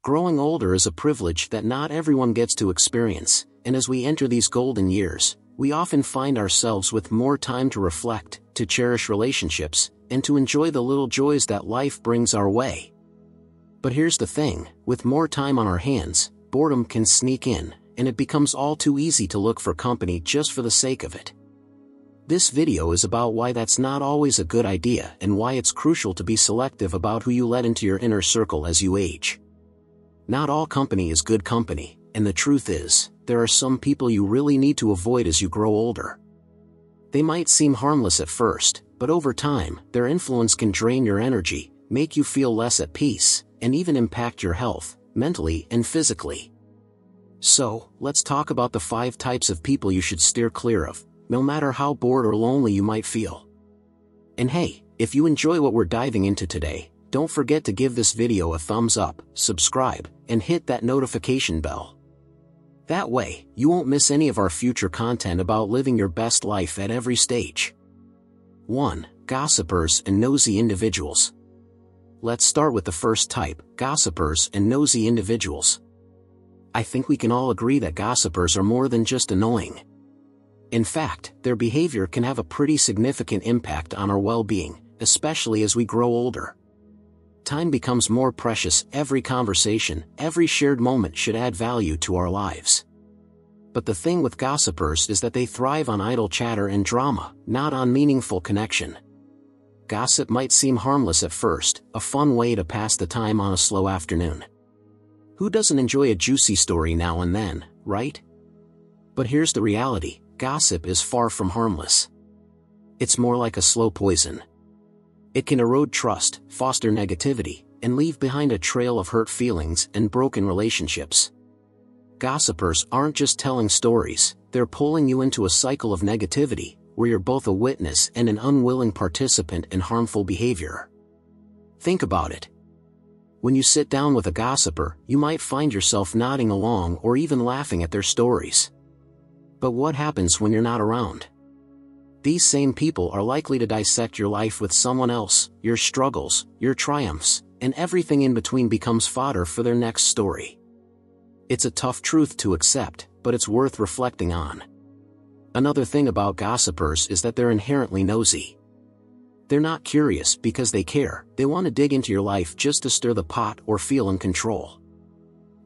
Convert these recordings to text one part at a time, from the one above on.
Growing older is a privilege that not everyone gets to experience, and as we enter these golden years, we often find ourselves with more time to reflect, to cherish relationships, and to enjoy the little joys that life brings our way. But here's the thing, with more time on our hands, boredom can sneak in, and it becomes all too easy to look for company just for the sake of it. This video is about why that's not always a good idea and why it's crucial to be selective about who you let into your inner circle as you age. Not all company is good company, and the truth is, there are some people you really need to avoid as you grow older. They might seem harmless at first, but over time, their influence can drain your energy, make you feel less at peace, and even impact your health, mentally and physically. So, let's talk about the 5 types of people you should steer clear of, no matter how bored or lonely you might feel. And hey, if you enjoy what we're diving into today, don't forget to give this video a thumbs up, subscribe, and hit that notification bell. That way, you won't miss any of our future content about living your best life at every stage. 1. Gossipers and nosy individuals. Let's start with the first type, gossipers and nosy individuals. I think we can all agree that gossipers are more than just annoying. In fact, their behavior can have a pretty significant impact on our well-being, especially as we grow older. Time becomes more precious. Every conversation, every shared moment should add value to our lives. But the thing with gossipers is that they thrive on idle chatter and drama, not on meaningful connection. Gossip might seem harmless at first, a fun way to pass the time on a slow afternoon. Who doesn't enjoy a juicy story now and then, right? But here's the reality, gossip is far from harmless. It's more like a slow poison. It can erode trust, foster negativity, and leave behind a trail of hurt feelings and broken relationships. Gossipers aren't just telling stories, they're pulling you into a cycle of negativity, where you're both a witness and an unwilling participant in harmful behavior. Think about it. When you sit down with a gossiper, you might find yourself nodding along or even laughing at their stories. But what happens when you're not around? These same people are likely to dissect your life with someone else, your struggles, your triumphs, and everything in between becomes fodder for their next story. It's a tough truth to accept, but it's worth reflecting on. Another thing about gossipers is that they're inherently nosy. They're not curious because they care, they want to dig into your life just to stir the pot or feel in control.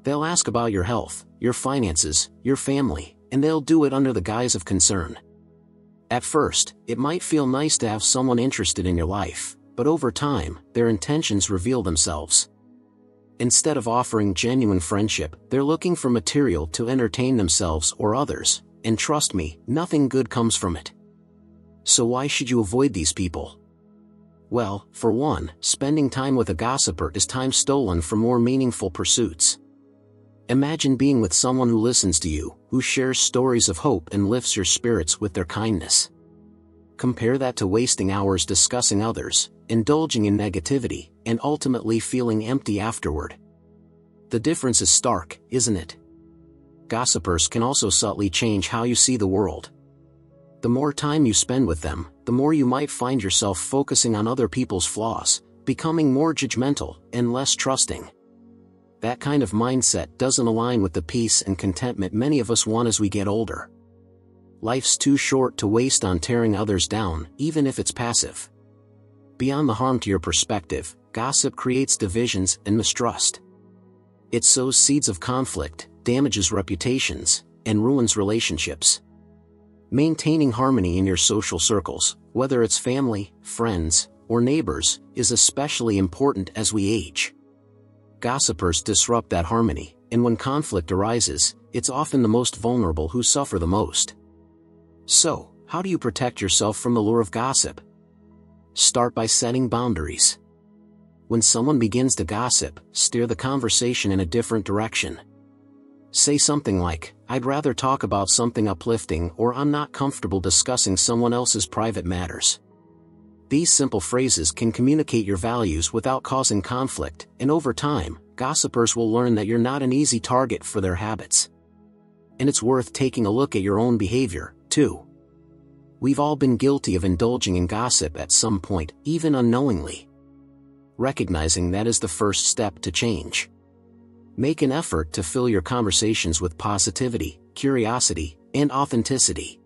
They'll ask about your health, your finances, your family, and they'll do it under the guise of concern. At first, it might feel nice to have someone interested in your life, but over time, their intentions reveal themselves. Instead of offering genuine friendship, they're looking for material to entertain themselves or others, and trust me, nothing good comes from it. So why should you avoid these people? Well, for one, spending time with a gossiper is time stolen from more meaningful pursuits. Imagine being with someone who listens to you, who shares stories of hope and lifts your spirits with their kindness. Compare that to wasting hours discussing others, indulging in negativity, and ultimately feeling empty afterward. The difference is stark, isn't it? Gossipers can also subtly change how you see the world. The more time you spend with them, the more you might find yourself focusing on other people's flaws, becoming more judgmental, and less trusting. That kind of mindset doesn't align with the peace and contentment many of us want as we get older. Life's too short to waste on tearing others down, even if it's passive. Beyond the harm to your perspective, gossip creates divisions and mistrust. It sows seeds of conflict, damages reputations, and ruins relationships. Maintaining harmony in your social circles, whether it's family, friends, or neighbors, is especially important as we age. Gossipers disrupt that harmony, and when conflict arises, it's often the most vulnerable who suffer the most. So, how do you protect yourself from the lure of gossip? Start by setting boundaries. When someone begins to gossip, steer the conversation in a different direction. Say something like, "I'd rather talk about something uplifting," or "I'm not comfortable discussing someone else's private matters." These simple phrases can communicate your values without causing conflict, and over time, gossipers will learn that you're not an easy target for their habits. And it's worth taking a look at your own behavior, too. We've all been guilty of indulging in gossip at some point, even unknowingly. Recognizing that is the first step to change. Make an effort to fill your conversations with positivity, curiosity, and authenticity.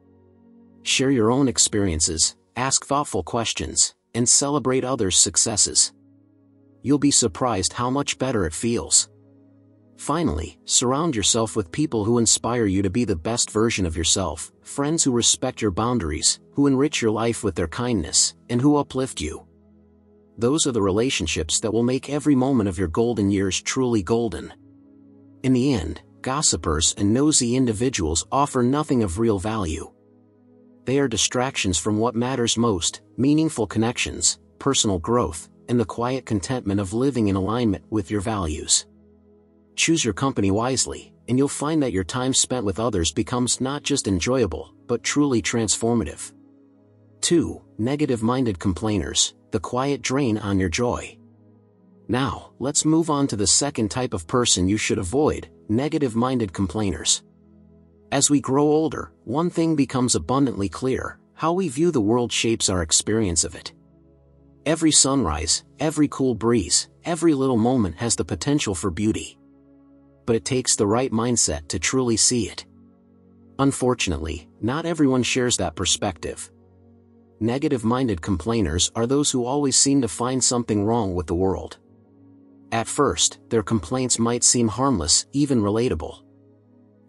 Share your own experiences, ask thoughtful questions, and celebrate others' successes. You'll be surprised how much better it feels. Finally, surround yourself with people who inspire you to be the best version of yourself, friends who respect your boundaries, who enrich your life with their kindness, and who uplift you. Those are the relationships that will make every moment of your golden years truly golden. In the end, gossipers and nosy individuals offer nothing of real value. They are distractions from what matters most: meaningful connections, personal growth, and the quiet contentment of living in alignment with your values. Choose your company wisely, and you'll find that your time spent with others becomes not just enjoyable, but truly transformative. 2. Negative-minded complainers, the quiet drain on your joy. Now, let's move on to the second type of person you should avoid: negative-minded complainers. As we grow older, one thing becomes abundantly clear: how we view the world shapes our experience of it. Every sunrise, every cool breeze, every little moment has the potential for beauty. But it takes the right mindset to truly see it. Unfortunately, not everyone shares that perspective. Negative-minded complainers are those who always seem to find something wrong with the world. At first, their complaints might seem harmless, even relatable.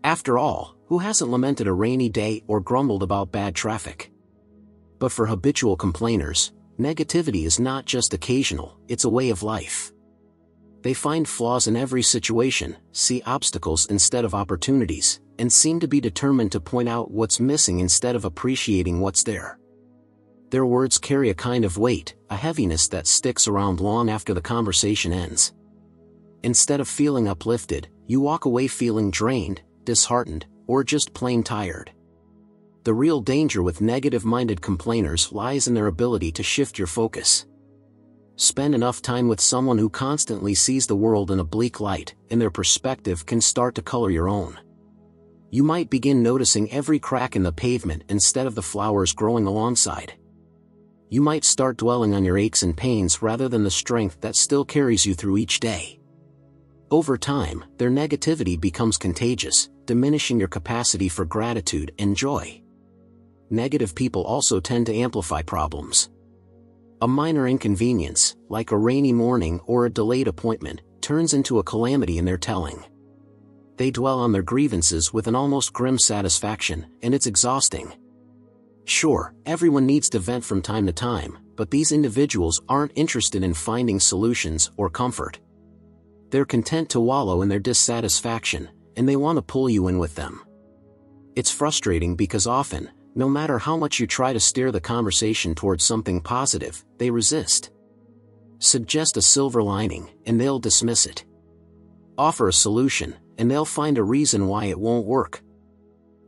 After all, who hasn't lamented a rainy day or grumbled about bad traffic? But for habitual complainers, negativity is not just occasional, it's a way of life. They find flaws in every situation, see obstacles instead of opportunities, and seem to be determined to point out what's missing instead of appreciating what's there. Their words carry a kind of weight, a heaviness that sticks around long after the conversation ends. Instead of feeling uplifted, you walk away feeling drained, disheartened, or just plain tired. The real danger with negative-minded complainers lies in their ability to shift your focus. Spend enough time with someone who constantly sees the world in a bleak light, and their perspective can start to color your own. You might begin noticing every crack in the pavement instead of the flowers growing alongside. You might start dwelling on your aches and pains rather than the strength that still carries you through each day. Over time, their negativity becomes contagious, diminishing your capacity for gratitude and joy. Negative people also tend to amplify problems. A minor inconvenience, like a rainy morning or a delayed appointment, turns into a calamity in their telling. They dwell on their grievances with an almost grim satisfaction, and it's exhausting. Sure, everyone needs to vent from time to time, but these individuals aren't interested in finding solutions or comfort. They're content to wallow in their dissatisfaction, and they want to pull you in with them. It's frustrating because often, no matter how much you try to steer the conversation towards something positive, they resist. Suggest a silver lining, and they'll dismiss it. Offer a solution, and they'll find a reason why it won't work.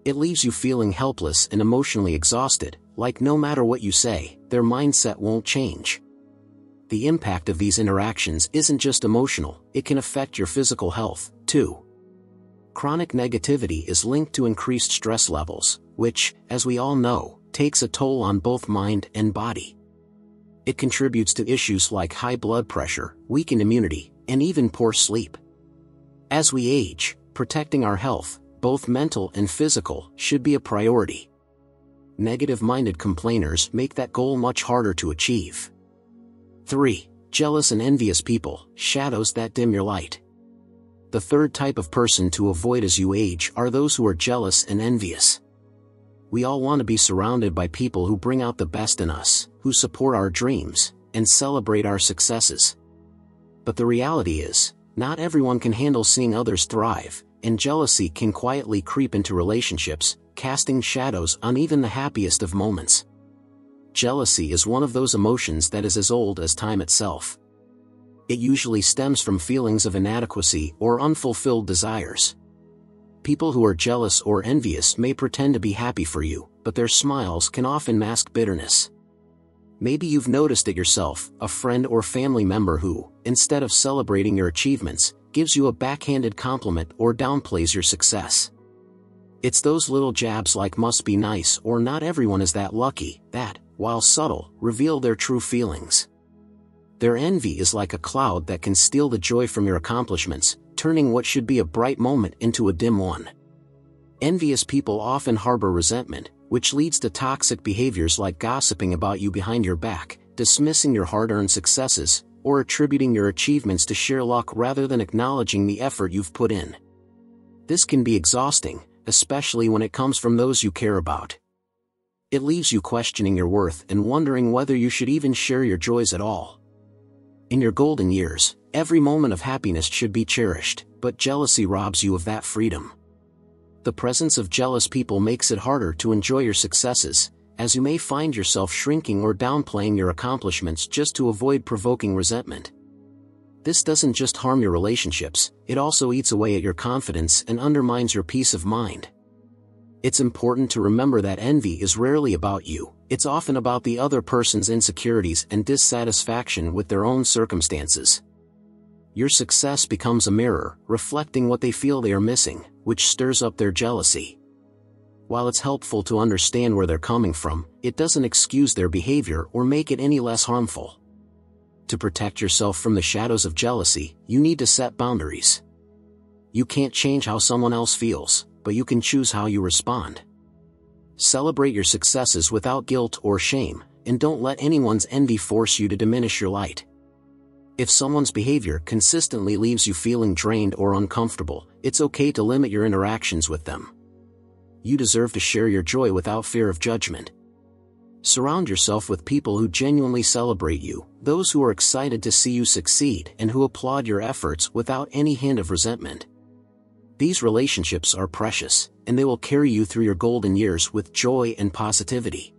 It leaves you feeling helpless and emotionally exhausted, like no matter what you say, their mindset won't change. The impact of these interactions isn't just emotional, it can affect your physical health, too. Chronic negativity is linked to increased stress levels, which, as we all know, takes a toll on both mind and body. It contributes to issues like high blood pressure, weakened immunity, and even poor sleep. As we age, protecting our health, both mental and physical, should be a priority. Negative-minded complainers make that goal much harder to achieve. 3. Jealous and envious people, shadows that dim your light. The third type of person to avoid as you age are those who are jealous and envious. We all want to be surrounded by people who bring out the best in us, who support our dreams, and celebrate our successes. But the reality is, not everyone can handle seeing others thrive, and jealousy can quietly creep into relationships, casting shadows on even the happiest of moments. Jealousy is one of those emotions that is as old as time itself. It usually stems from feelings of inadequacy or unfulfilled desires. People who are jealous or envious may pretend to be happy for you, but their smiles can often mask bitterness. Maybe you've noticed it yourself, a friend or family member who, instead of celebrating your achievements, gives you a backhanded compliment or downplays your success. It's those little jabs like "must be nice" or "not everyone is that lucky" that, while subtle, reveal their true feelings. Their envy is like a cloud that can steal the joy from your accomplishments, turning what should be a bright moment into a dim one. Envious people often harbor resentment, which leads to toxic behaviors like gossiping about you behind your back, dismissing your hard-earned successes, or attributing your achievements to sheer luck rather than acknowledging the effort you've put in. This can be exhausting, especially when it comes from those you care about. It leaves you questioning your worth and wondering whether you should even share your joys at all. In your golden years, every moment of happiness should be cherished, but jealousy robs you of that freedom. The presence of jealous people makes it harder to enjoy your successes, as you may find yourself shrinking or downplaying your accomplishments just to avoid provoking resentment. This doesn't just harm your relationships, it also eats away at your confidence and undermines your peace of mind. It's important to remember that envy is rarely about you, it's often about the other person's insecurities and dissatisfaction with their own circumstances. Your success becomes a mirror, reflecting what they feel they are missing, which stirs up their jealousy. While it's helpful to understand where they're coming from, it doesn't excuse their behavior or make it any less harmful. To protect yourself from the shadows of jealousy, you need to set boundaries. You can't change how someone else feels, but you can choose how you respond. Celebrate your successes without guilt or shame, and don't let anyone's envy force you to diminish your light. If someone's behavior consistently leaves you feeling drained or uncomfortable, it's okay to limit your interactions with them. You deserve to share your joy without fear of judgment. Surround yourself with people who genuinely celebrate you, those who are excited to see you succeed and who applaud your efforts without any hint of resentment. These relationships are precious, and they will carry you through your golden years with joy and positivity.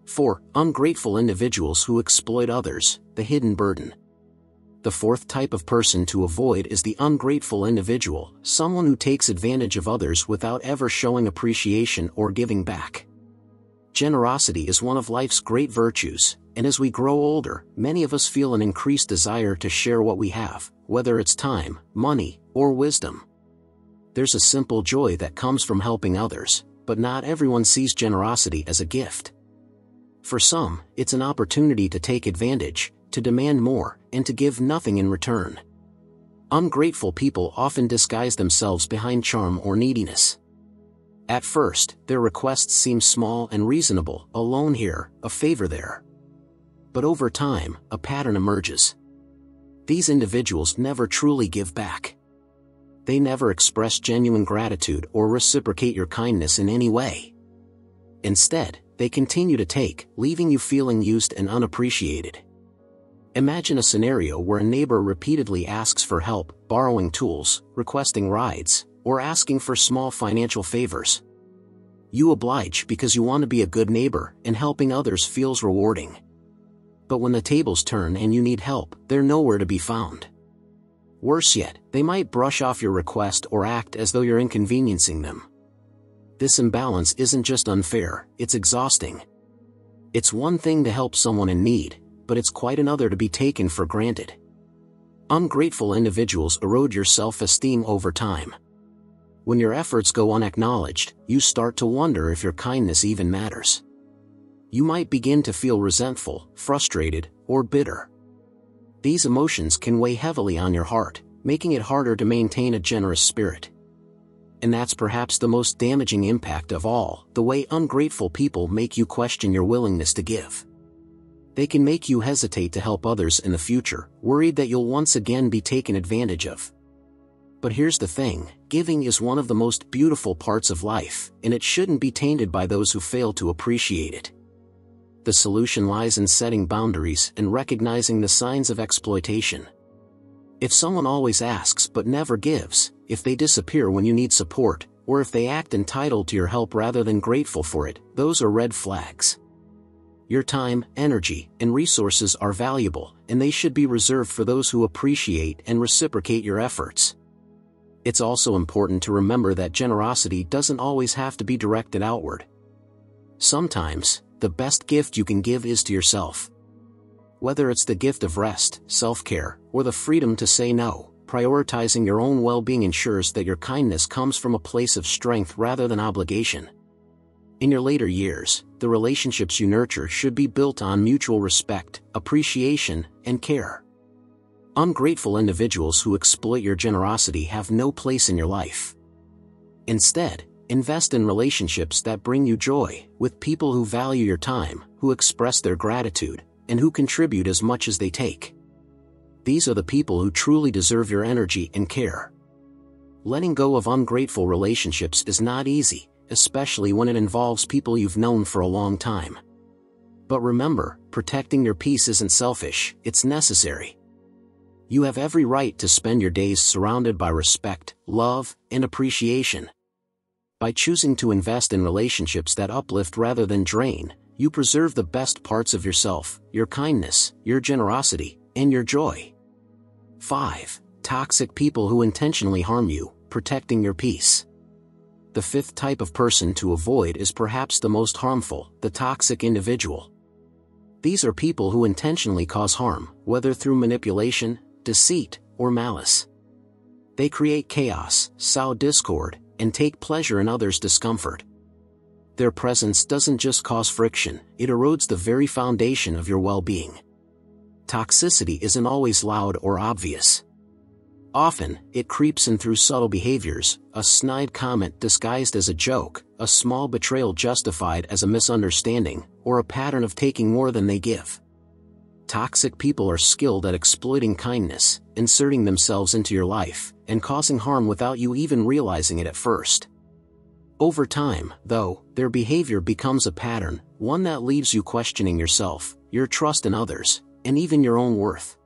4. Ungrateful individuals who exploit others, the hidden burden. The fourth type of person to avoid is the ungrateful individual, someone who takes advantage of others without ever showing appreciation or giving back. Generosity is one of life's great virtues, and as we grow older, many of us feel an increased desire to share what we have, whether it's time, money, or wisdom. There's a simple joy that comes from helping others, but not everyone sees generosity as a gift. For some, it's an opportunity to take advantage, to demand more, and to give nothing in return. Ungrateful people often disguise themselves behind charm or neediness. At first, their requests seem small and reasonable, a loan here, a favor there. But over time, a pattern emerges. These individuals never truly give back. They never express genuine gratitude or reciprocate your kindness in any way. Instead, they continue to take, leaving you feeling used and unappreciated. Imagine a scenario where a neighbor repeatedly asks for help, borrowing tools, requesting rides, or asking for small financial favors. You oblige because you want to be a good neighbor, and helping others feels rewarding. But when the tables turn and you need help, they're nowhere to be found. Worse yet, they might brush off your request or act as though you're inconveniencing them. This imbalance isn't just unfair, it's exhausting. It's one thing to help someone in need, but it's quite another to be taken for granted. Ungrateful individuals erode your self-esteem over time. When your efforts go unacknowledged, you start to wonder if your kindness even matters. You might begin to feel resentful, frustrated, or bitter. These emotions can weigh heavily on your heart, making it harder to maintain a generous spirit. And that's perhaps the most damaging impact of all, the way ungrateful people make you question your willingness to give. They can make you hesitate to help others in the future, worried that you'll once again be taken advantage of. But here's the thing, giving is one of the most beautiful parts of life, and it shouldn't be tainted by those who fail to appreciate it. The solution lies in setting boundaries and recognizing the signs of exploitation. If someone always asks but never gives, if they disappear when you need support, or if they act entitled to your help rather than grateful for it, those are red flags. Your time, energy, and resources are valuable, and they should be reserved for those who appreciate and reciprocate your efforts. It's also important to remember that generosity doesn't always have to be directed outward. Sometimes, the best gift you can give is to yourself. Whether it's the gift of rest, self-care, or the freedom to say no, prioritizing your own well-being ensures that your kindness comes from a place of strength rather than obligation. In your later years, the relationships you nurture should be built on mutual respect, appreciation, and care. Ungrateful individuals who exploit your generosity have no place in your life. Instead, invest in relationships that bring you joy, with people who value your time, who express their gratitude, and who contribute as much as they take. These are the people who truly deserve your energy and care. Letting go of ungrateful relationships is not easy, especially when it involves people you've known for a long time. But remember, protecting your peace isn't selfish, it's necessary. You have every right to spend your days surrounded by respect, love, and appreciation. By choosing to invest in relationships that uplift rather than drain, you preserve the best parts of yourself, your kindness, your generosity, and your joy. 5. Toxic people who intentionally harm you, protecting your peace. The fifth type of person to avoid is perhaps the most harmful, the toxic individual. These are people who intentionally cause harm, whether through manipulation, deceit, or malice. They create chaos, sow discord, and take pleasure in others' discomfort. Their presence doesn't just cause friction, it erodes the very foundation of your well-being. Toxicity isn't always loud or obvious. Often, it creeps in through subtle behaviors, a snide comment disguised as a joke, a small betrayal justified as a misunderstanding, or a pattern of taking more than they give. Toxic people are skilled at exploiting kindness, inserting themselves into your life, and causing harm without you even realizing it at first. Over time, though, their behavior becomes a pattern, one that leaves you questioning yourself, your trust in others, and even your own worth.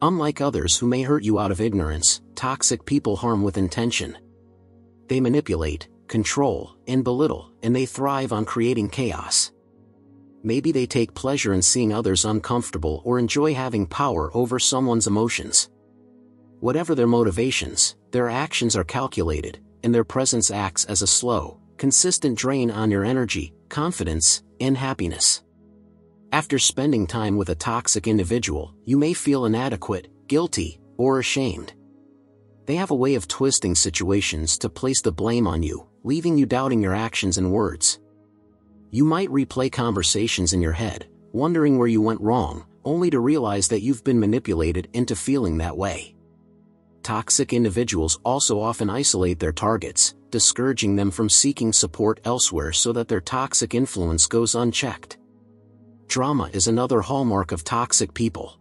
Unlike others who may hurt you out of ignorance, toxic people harm with intention. They manipulate, control, and belittle, and they thrive on creating chaos. Maybe they take pleasure in seeing others uncomfortable or enjoy having power over someone's emotions. Whatever their motivations, their actions are calculated, and their presence acts as a slow, consistent drain on your energy, confidence, and happiness. After spending time with a toxic individual, you may feel inadequate, guilty, or ashamed. They have a way of twisting situations to place the blame on you, leaving you doubting your actions and words. You might replay conversations in your head, wondering where you went wrong, only to realize that you've been manipulated into feeling that way. Toxic individuals also often isolate their targets, discouraging them from seeking support elsewhere so that their toxic influence goes unchecked. Drama is another hallmark of toxic people.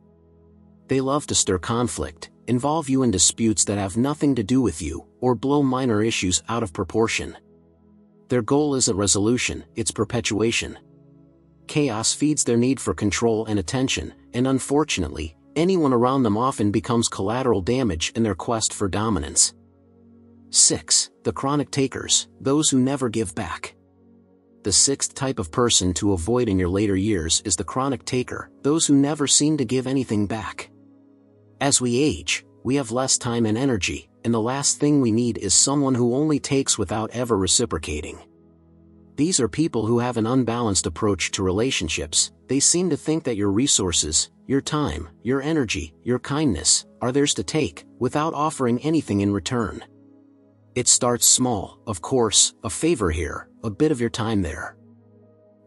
They love to stir conflict, involve you in disputes that have nothing to do with you, or blow minor issues out of proportion. Their goal isn't resolution, it's perpetuation. Chaos feeds their need for control and attention, and unfortunately, anyone around them often becomes collateral damage in their quest for dominance. 6. The chronic takers, those who never give back. The sixth type of person to avoid in your later years is the chronic taker, those who never seem to give anything back. As we age, we have less time and energy, and the last thing we need is someone who only takes without ever reciprocating. These are people who have an unbalanced approach to relationships. They seem to think that your resources, your time, your energy, your kindness, are theirs to take, without offering anything in return. It starts small, of course, a favor here, a bit of your time there.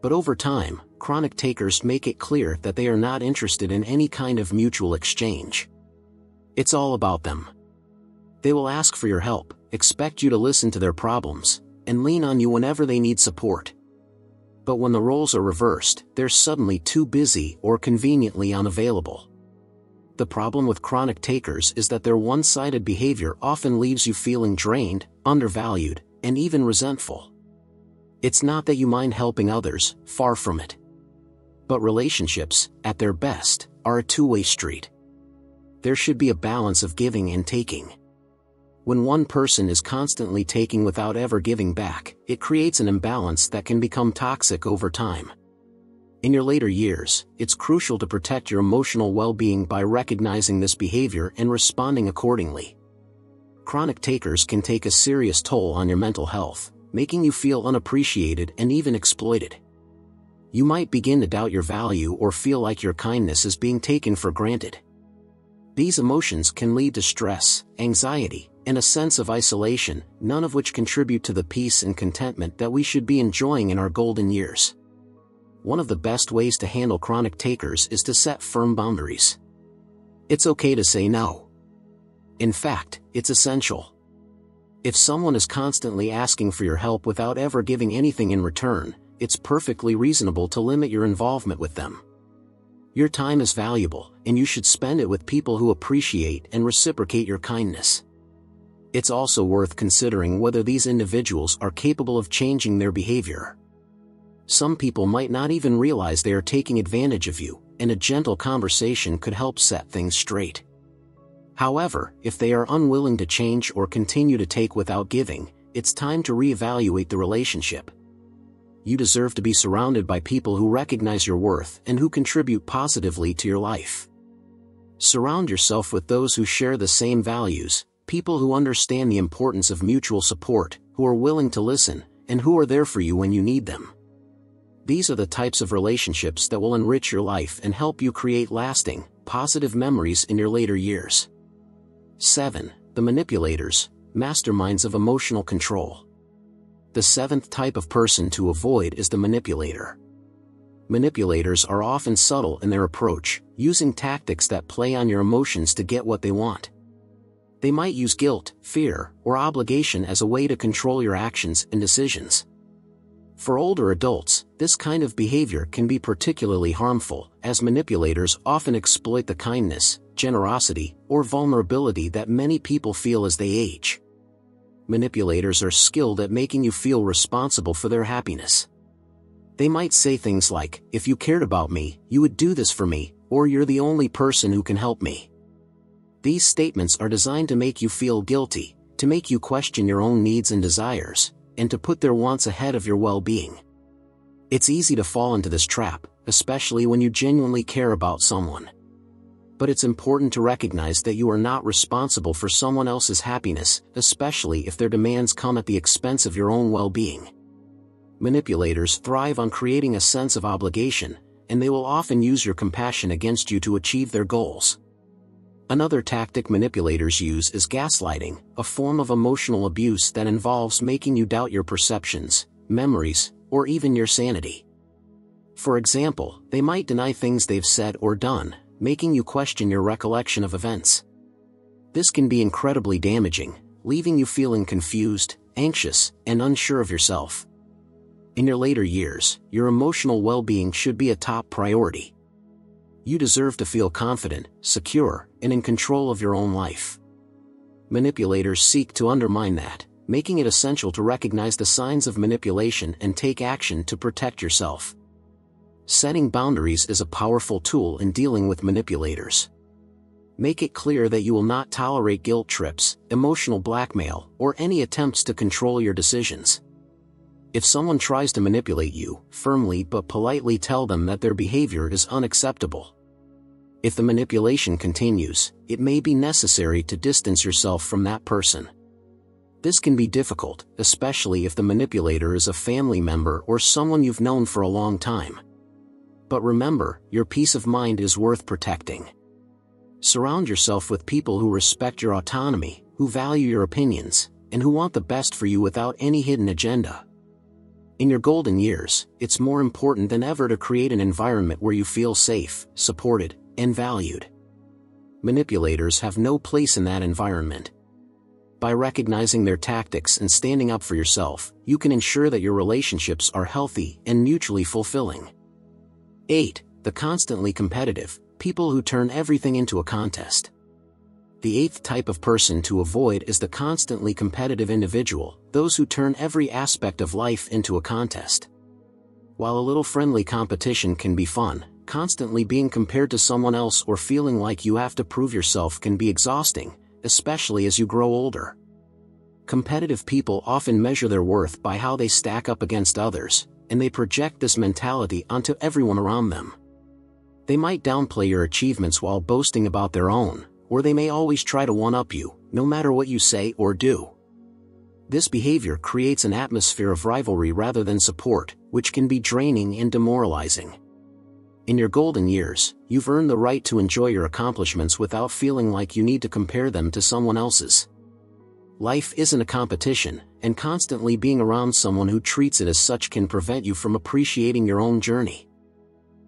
But over time, chronic takers make it clear that they are not interested in any kind of mutual exchange. It's all about them. They will ask for your help, expect you to listen to their problems, and lean on you whenever they need support. But when the roles are reversed, they're suddenly too busy or conveniently unavailable. The problem with chronic takers is that their one-sided behavior often leaves you feeling drained, undervalued, and even resentful. It's not that you mind helping others, far from it. But relationships, at their best, are a two-way street. There should be a balance of giving and taking. When one person is constantly taking without ever giving back, it creates an imbalance that can become toxic over time. In your later years, it's crucial to protect your emotional well-being by recognizing this behavior and responding accordingly. Chronic takers can take a serious toll on your mental health, making you feel unappreciated and even exploited. You might begin to doubt your value or feel like your kindness is being taken for granted. These emotions can lead to stress, anxiety, and a sense of isolation, none of which contribute to the peace and contentment that we should be enjoying in our golden years. One of the best ways to handle chronic takers is to set firm boundaries. It's okay to say no. In fact, it's essential. If someone is constantly asking for your help without ever giving anything in return, it's perfectly reasonable to limit your involvement with them. Your time is valuable, and you should spend it with people who appreciate and reciprocate your kindness. It's also worth considering whether these individuals are capable of changing their behavior. Some people might not even realize they are taking advantage of you, and a gentle conversation could help set things straight. However, if they are unwilling to change or continue to take without giving, it's time to reevaluate the relationship. You deserve to be surrounded by people who recognize your worth and who contribute positively to your life. Surround yourself with those who share the same values, people who understand the importance of mutual support, who are willing to listen, and who are there for you when you need them. These are the types of relationships that will enrich your life and help you create lasting, positive memories in your later years. 7. The manipulators, masterminds of emotional control. The seventh type of person to avoid is the manipulator. Manipulators are often subtle in their approach, using tactics that play on your emotions to get what they want. They might use guilt, fear, or obligation as a way to control your actions and decisions. For older adults, this kind of behavior can be particularly harmful, as manipulators often exploit the kindness, generosity, or vulnerability that many people feel as they age. Manipulators are skilled at making you feel responsible for their happiness. They might say things like, "If you cared about me, you would do this for me," or "You're the only person who can help me." These statements are designed to make you feel guilty, to make you question your own needs and desires, and to put their wants ahead of your well-being. It's easy to fall into this trap, especially when you genuinely care about someone. But it's important to recognize that you are not responsible for someone else's happiness, especially if their demands come at the expense of your own well-being. Manipulators thrive on creating a sense of obligation, and they will often use your compassion against you to achieve their goals. Another tactic manipulators use is gaslighting, a form of emotional abuse that involves making you doubt your perceptions, memories, or even your sanity. For example, they might deny things they've said or done, making you question your recollection of events. This can be incredibly damaging, leaving you feeling confused, anxious, and unsure of yourself. In your later years, your emotional well-being should be a top priority. You deserve to feel confident, secure, and in control of your own life. Manipulators seek to undermine that, making it essential to recognize the signs of manipulation and take action to protect yourself. Setting boundaries is a powerful tool in dealing with manipulators. Make it clear that you will not tolerate guilt trips, emotional blackmail, or any attempts to control your decisions. If someone tries to manipulate you, firmly but politely tell them that their behavior is unacceptable. If the manipulation continues, it may be necessary to distance yourself from that person. This can be difficult, especially if the manipulator is a family member or someone you've known for a long time. But remember, your peace of mind is worth protecting. Surround yourself with people who respect your autonomy, who value your opinions, and who want the best for you without any hidden agenda. In your golden years, it's more important than ever to create an environment where you feel safe, supported, and valued. Manipulators have no place in that environment. By recognizing their tactics and standing up for yourself, you can ensure that your relationships are healthy and mutually fulfilling. 8. The constantly competitive, people who turn everything into a contest. The eighth type of person to avoid is the constantly competitive individual, those who turn every aspect of life into a contest. While a little friendly competition can be fun, constantly being compared to someone else or feeling like you have to prove yourself can be exhausting, especially as you grow older. Competitive people often measure their worth by how they stack up against others, and they project this mentality onto everyone around them. They might downplay your achievements while boasting about their own, or they may always try to one-up you, no matter what you say or do. This behavior creates an atmosphere of rivalry rather than support, which can be draining and demoralizing. In your golden years, you've earned the right to enjoy your accomplishments without feeling like you need to compare them to someone else's. Life isn't a competition, and constantly being around someone who treats it as such can prevent you from appreciating your own journey.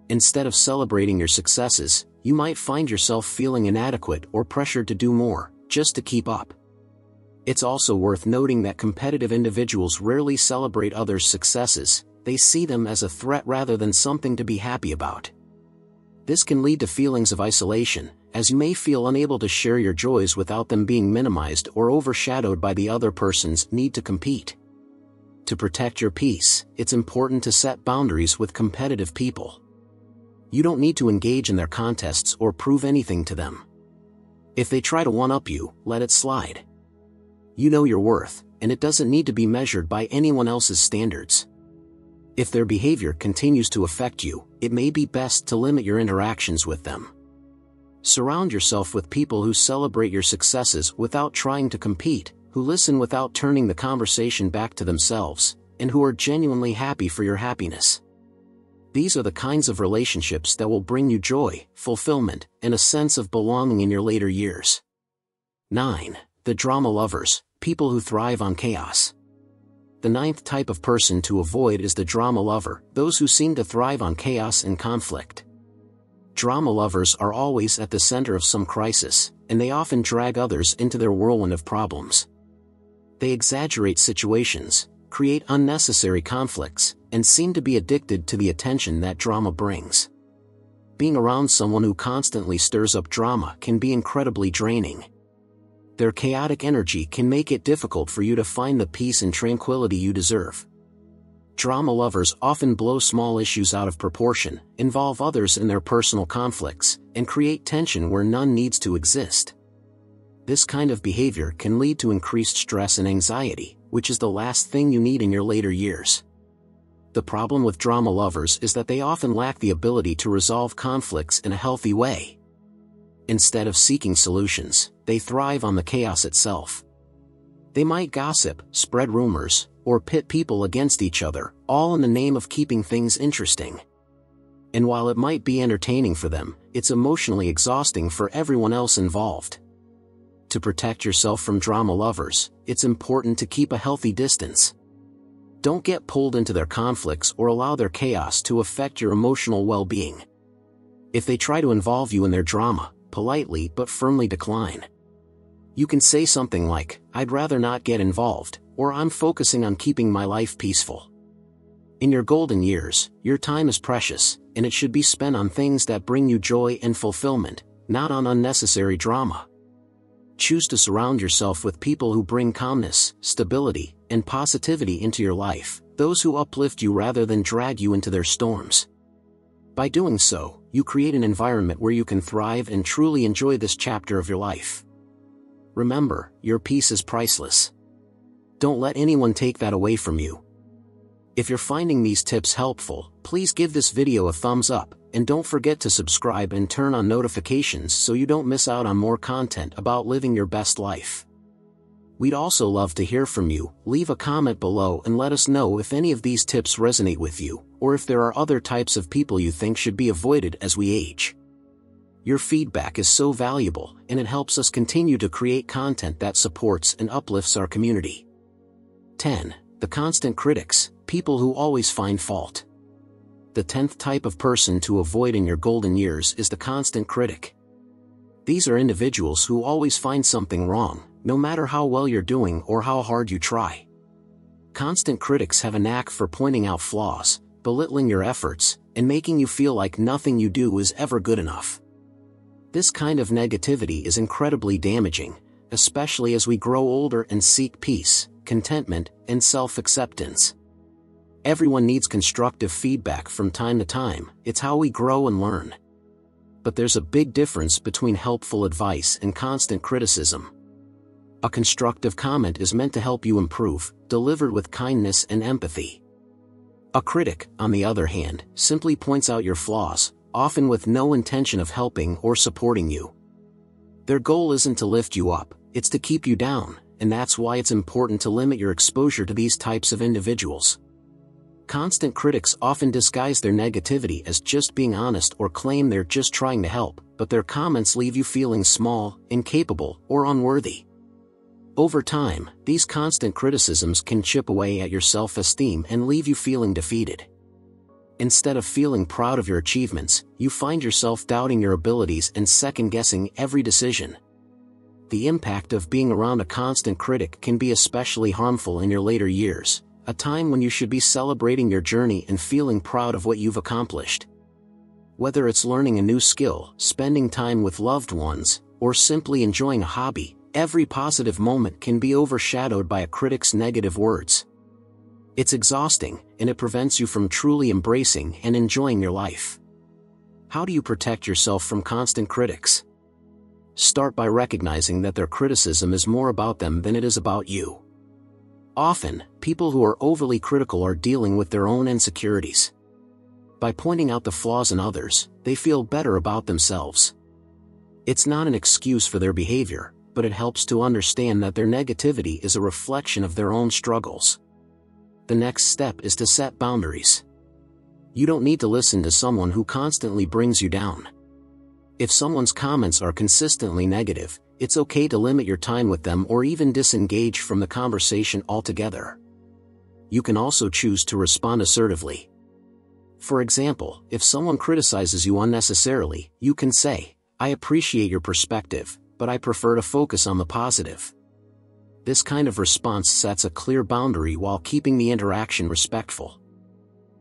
Instead of celebrating your successes, you might find yourself feeling inadequate or pressured to do more, just to keep up. It's also worth noting that competitive individuals rarely celebrate others' successes, they see them as a threat rather than something to be happy about. This can lead to feelings of isolation, as you may feel unable to share your joys without them being minimized or overshadowed by the other person's need to compete. To protect your peace, it's important to set boundaries with competitive people. You don't need to engage in their contests or prove anything to them. If they try to one-up you, let it slide. You know your worth, and it doesn't need to be measured by anyone else's standards. If their behavior continues to affect you, it may be best to limit your interactions with them. Surround yourself with people who celebrate your successes without trying to compete, who listen without turning the conversation back to themselves, and who are genuinely happy for your happiness. These are the kinds of relationships that will bring you joy, fulfillment, and a sense of belonging in your later years. 9. The drama lovers, people who thrive on chaos. The 9th type of person to avoid is the drama lover, those who seem to thrive on chaos and conflict. Drama lovers are always at the center of some crisis, and they often drag others into their whirlwind of problems. They exaggerate situations, create unnecessary conflicts, and seem to be addicted to the attention that drama brings. Being around someone who constantly stirs up drama can be incredibly draining. Their chaotic energy can make it difficult for you to find the peace and tranquility you deserve. Drama lovers often blow small issues out of proportion, involve others in their personal conflicts, and create tension where none needs to exist. This kind of behavior can lead to increased stress and anxiety, which is the last thing you need in your later years. The problem with drama lovers is that they often lack the ability to resolve conflicts in a healthy way. Instead of seeking solutions, they thrive on the chaos itself. They might gossip, spread rumors, or pit people against each other, all in the name of keeping things interesting. And while it might be entertaining for them, it's emotionally exhausting for everyone else involved. To protect yourself from drama lovers, it's important to keep a healthy distance. Don't get pulled into their conflicts or allow their chaos to affect your emotional well-being. If they try to involve you in their drama, politely but firmly decline. You can say something like, "I'd rather not get involved," or "I'm focusing on keeping my life peaceful." In your golden years, your time is precious, and it should be spent on things that bring you joy and fulfillment, not on unnecessary drama. Choose to surround yourself with people who bring calmness, stability, and positivity into your life, those who uplift you rather than drag you into their storms. By doing so, you create an environment where you can thrive and truly enjoy this chapter of your life. Remember, your peace is priceless. Don't let anyone take that away from you. If you're finding these tips helpful, please give this video a thumbs up, and don't forget to subscribe and turn on notifications so you don't miss out on more content about living your best life. We'd also love to hear from you. Leave a comment below and let us know if any of these tips resonate with you, or if there are other types of people you think should be avoided as we age. Your feedback is so valuable, and it helps us continue to create content that supports and uplifts our community. 10. The constant critics, people who always find fault. The 10th type of person to avoid in your golden years is the constant critic. These are individuals who always find something wrong, no matter how well you're doing or how hard you try. Constant critics have a knack for pointing out flaws, belittling your efforts, and making you feel like nothing you do is ever good enough. This kind of negativity is incredibly damaging, especially as we grow older and seek peace, contentment, and self-acceptance. Everyone needs constructive feedback from time to time, it's how we grow and learn. But there's a big difference between helpful advice and constant criticism. A constructive comment is meant to help you improve, delivered with kindness and empathy. A critic, on the other hand, simply points out your flaws, often with no intention of helping or supporting you. Their goal isn't to lift you up, it's to keep you down, and that's why it's important to limit your exposure to these types of individuals. Constant critics often disguise their negativity as just being honest or claim they're just trying to help, but their comments leave you feeling small, incapable, or unworthy. Over time, these constant criticisms can chip away at your self-esteem and leave you feeling defeated. Instead of feeling proud of your achievements, you find yourself doubting your abilities and second-guessing every decision. The impact of being around a constant critic can be especially harmful in your later years, a time when you should be celebrating your journey and feeling proud of what you've accomplished. Whether it's learning a new skill, spending time with loved ones, or simply enjoying a hobby, every positive moment can be overshadowed by a critic's negative words. It's exhausting, and it prevents you from truly embracing and enjoying your life. How do you protect yourself from constant critics? Start by recognizing that their criticism is more about them than it is about you. Often, people who are overly critical are dealing with their own insecurities. By pointing out the flaws in others, they feel better about themselves. It's not an excuse for their behavior, but it helps to understand that their negativity is a reflection of their own struggles. The next step is to set boundaries. You don't need to listen to someone who constantly brings you down. If someone's comments are consistently negative, it's okay to limit your time with them or even disengage from the conversation altogether. You can also choose to respond assertively. For example, if someone criticizes you unnecessarily, you can say, "I appreciate your perspective, but I prefer to focus on the positive." This kind of response sets a clear boundary while keeping the interaction respectful.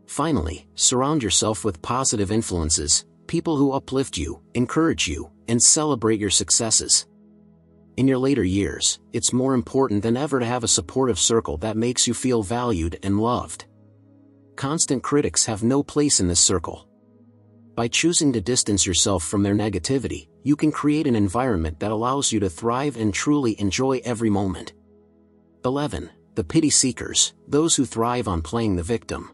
Finally, surround yourself with positive influences, people who uplift you, encourage you, and celebrate your successes. In your later years, it's more important than ever to have a supportive circle that makes you feel valued and loved. Constant critics have no place in this circle. By choosing to distance yourself from their negativity, you can create an environment that allows you to thrive and truly enjoy every moment. 11. The pity seekers, those who thrive on playing the victim.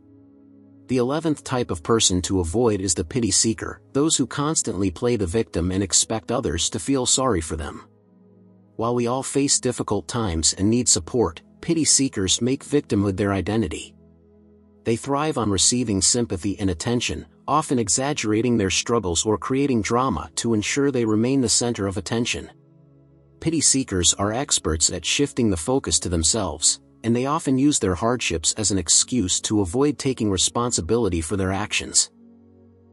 The 11th type of person to avoid is the pity seeker, those who constantly play the victim and expect others to feel sorry for them. While we all face difficult times and need support, pity seekers make victimhood their identity. They thrive on receiving sympathy and attention, often exaggerating their struggles or creating drama to ensure they remain the center of attention. Pity seekers are experts at shifting the focus to themselves, and they often use their hardships as an excuse to avoid taking responsibility for their actions.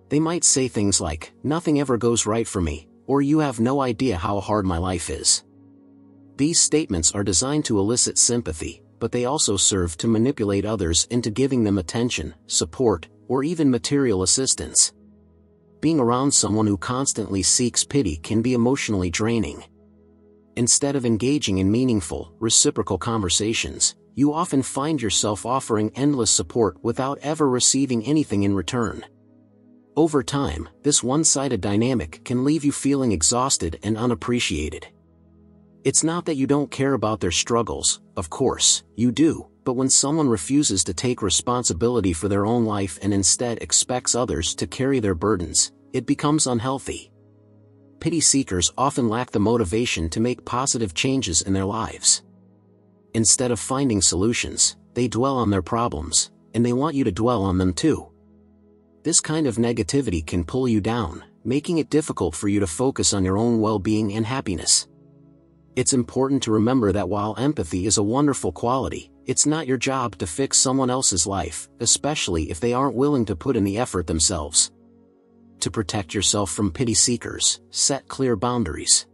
They might say things like, "Nothing ever goes right for me," or "You have no idea how hard my life is." These statements are designed to elicit sympathy, but they also serve to manipulate others into giving them attention, support, or even material assistance. Being around someone who constantly seeks pity can be emotionally draining. Instead of engaging in meaningful, reciprocal conversations, you often find yourself offering endless support without ever receiving anything in return. Over time, this one-sided dynamic can leave you feeling exhausted and unappreciated. It's not that you don't care about their struggles, of course, you do, but when someone refuses to take responsibility for their own life and instead expects others to carry their burdens, it becomes unhealthy. Pity seekers often lack the motivation to make positive changes in their lives. Instead of finding solutions, they dwell on their problems, and they want you to dwell on them too. This kind of negativity can pull you down, making it difficult for you to focus on your own well-being and happiness. It's important to remember that while empathy is a wonderful quality, it's not your job to fix someone else's life, especially if they aren't willing to put in the effort themselves. To protect yourself from pity seekers, set clear boundaries.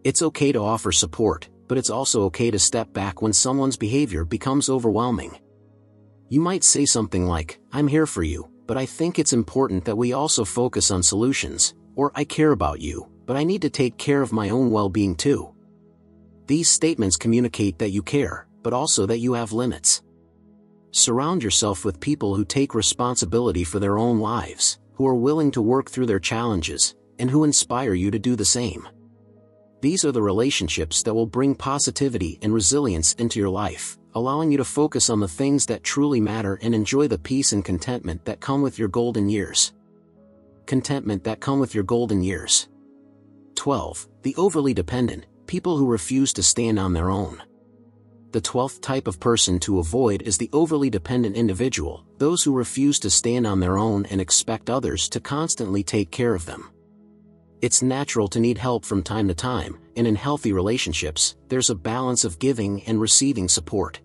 It's okay to offer support, but it's also okay to step back when someone's behavior becomes overwhelming. You might say something like, "I'm here for you, but I think it's important that we also focus on solutions," or "I care about you, but I need to take care of my own well-being too." These statements communicate that you care, but also that you have limits. Surround yourself with people who take responsibility for their own lives, who are willing to work through their challenges, and who inspire you to do the same. These are the relationships that will bring positivity and resilience into your life, allowing you to focus on the things that truly matter and enjoy the peace and contentment that come with your golden years. Contentment that come with your golden years. 12. The overly dependent, people who refuse to stand on their own. The 12th type of person to avoid is the overly dependent individual, those who refuse to stand on their own and expect others to constantly take care of them. It's natural to need help from time to time, and in healthy relationships, there's a balance of giving and receiving support.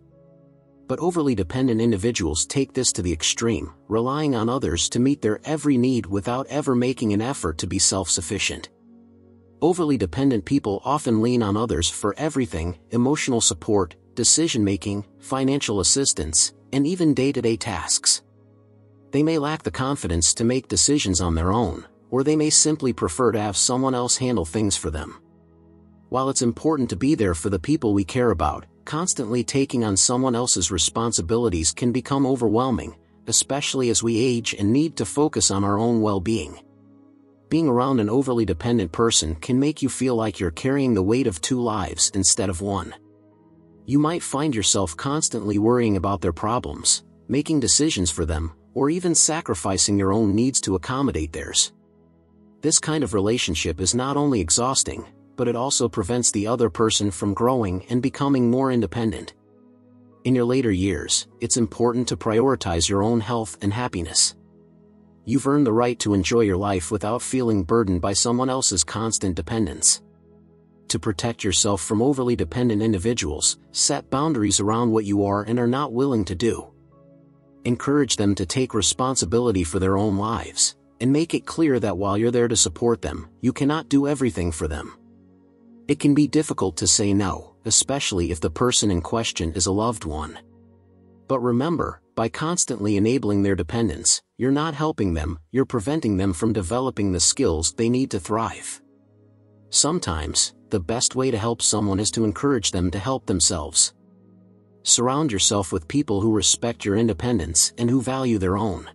But overly dependent individuals take this to the extreme, relying on others to meet their every need without ever making an effort to be self-sufficient. Overly dependent people often lean on others for everything: emotional support, decision-making, financial assistance, and even day-to-day tasks. They may lack the confidence to make decisions on their own, or they may simply prefer to have someone else handle things for them. While it's important to be there for the people we care about, constantly taking on someone else's responsibilities can become overwhelming, especially as we age and need to focus on our own well-being. Being around an overly dependent person can make you feel like you're carrying the weight of two lives instead of one. You might find yourself constantly worrying about their problems, making decisions for them, or even sacrificing your own needs to accommodate theirs. This kind of relationship is not only exhausting, but it also prevents the other person from growing and becoming more independent. In your later years, it's important to prioritize your own health and happiness. You've earned the right to enjoy your life without feeling burdened by someone else's constant dependence. To protect yourself from overly dependent individuals, set boundaries around what you are and are not willing to do. Encourage them to take responsibility for their own lives, and make it clear that while you're there to support them, you cannot do everything for them. It can be difficult to say no, especially if the person in question is a loved one. But remember, by constantly enabling their dependence, you're not helping them, you're preventing them from developing the skills they need to thrive. Sometimes, the best way to help someone is to encourage them to help themselves. Surround yourself with people who respect your independence and who value their own.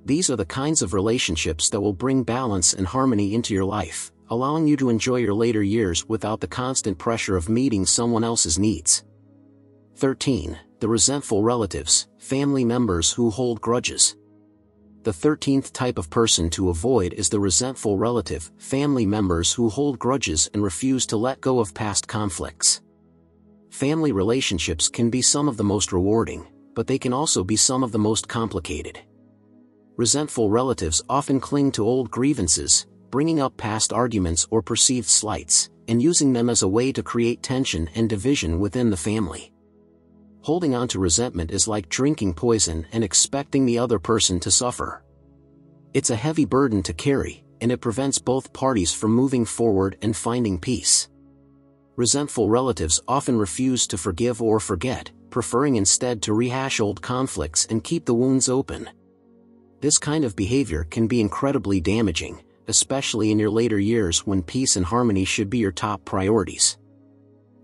These are the kinds of relationships that will bring balance and harmony into your life, allowing you to enjoy your later years without the constant pressure of meeting someone else's needs. 13. The resentful relatives, family members who hold grudges. The 13th type of person to avoid is the resentful relative, family members who hold grudges and refuse to let go of past conflicts. Family relationships can be some of the most rewarding, but they can also be some of the most complicated. Resentful relatives often cling to old grievances, bringing up past arguments or perceived slights, and using them as a way to create tension and division within the family. Holding on to resentment is like drinking poison and expecting the other person to suffer. It's a heavy burden to carry, and it prevents both parties from moving forward and finding peace. Resentful relatives often refuse to forgive or forget, preferring instead to rehash old conflicts and keep the wounds open. This kind of behavior can be incredibly damaging, especially in your later years when peace and harmony should be your top priorities.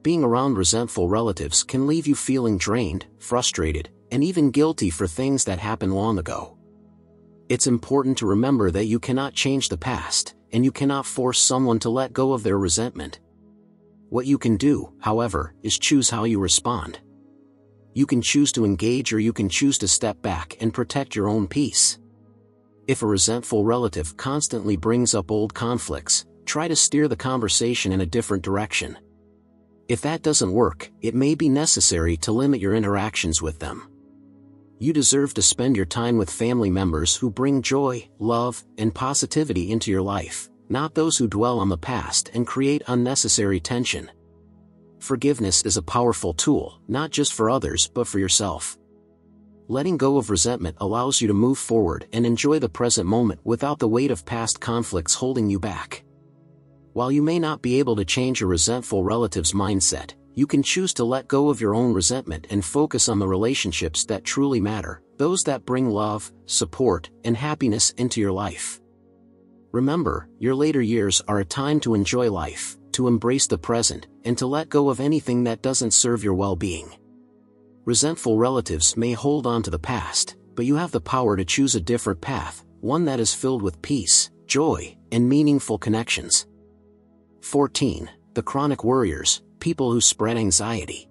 Being around resentful relatives can leave you feeling drained, frustrated, and even guilty for things that happened long ago. It's important to remember that you cannot change the past, and you cannot force someone to let go of their resentment. What you can do, however, is choose how you respond. You can choose to engage or you can choose to step back and protect your own peace. If a resentful relative constantly brings up old conflicts, try to steer the conversation in a different direction. If that doesn't work, it may be necessary to limit your interactions with them. You deserve to spend your time with family members who bring joy, love, and positivity into your life, not those who dwell on the past and create unnecessary tension. Forgiveness is a powerful tool, not just for others but for yourself. Letting go of resentment allows you to move forward and enjoy the present moment without the weight of past conflicts holding you back. While you may not be able to change a resentful relative's mindset, you can choose to let go of your own resentment and focus on the relationships that truly matter, those that bring love, support, and happiness into your life. Remember, your later years are a time to enjoy life, to embrace the present, and to let go of anything that doesn't serve your well-being. Resentful relatives may hold on to the past, but you have the power to choose a different path, one that is filled with peace, joy, and meaningful connections. 14. The chronic worriers, people who spread anxiety.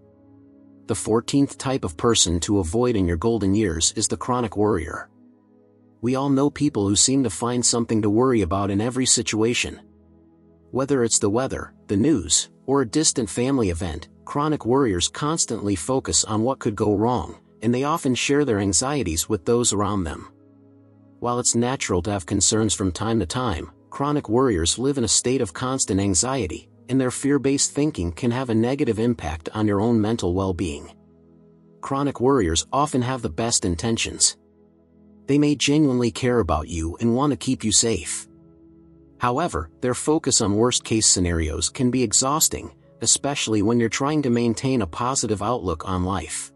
The 14th type of person to avoid in your golden years is the chronic worrier. We all know people who seem to find something to worry about in every situation. Whether it's the weather, the news, or a distant family event, chronic worriers constantly focus on what could go wrong, and they often share their anxieties with those around them. While it's natural to have concerns from time to time, chronic worriers live in a state of constant anxiety, and their fear-based thinking can have a negative impact on your own mental well-being. chronic worriers often have the best intentions. They may genuinely care about you and want to keep you safe. However, their focus on worst-case scenarios can be exhausting, especially when you're trying to maintain a positive outlook on life.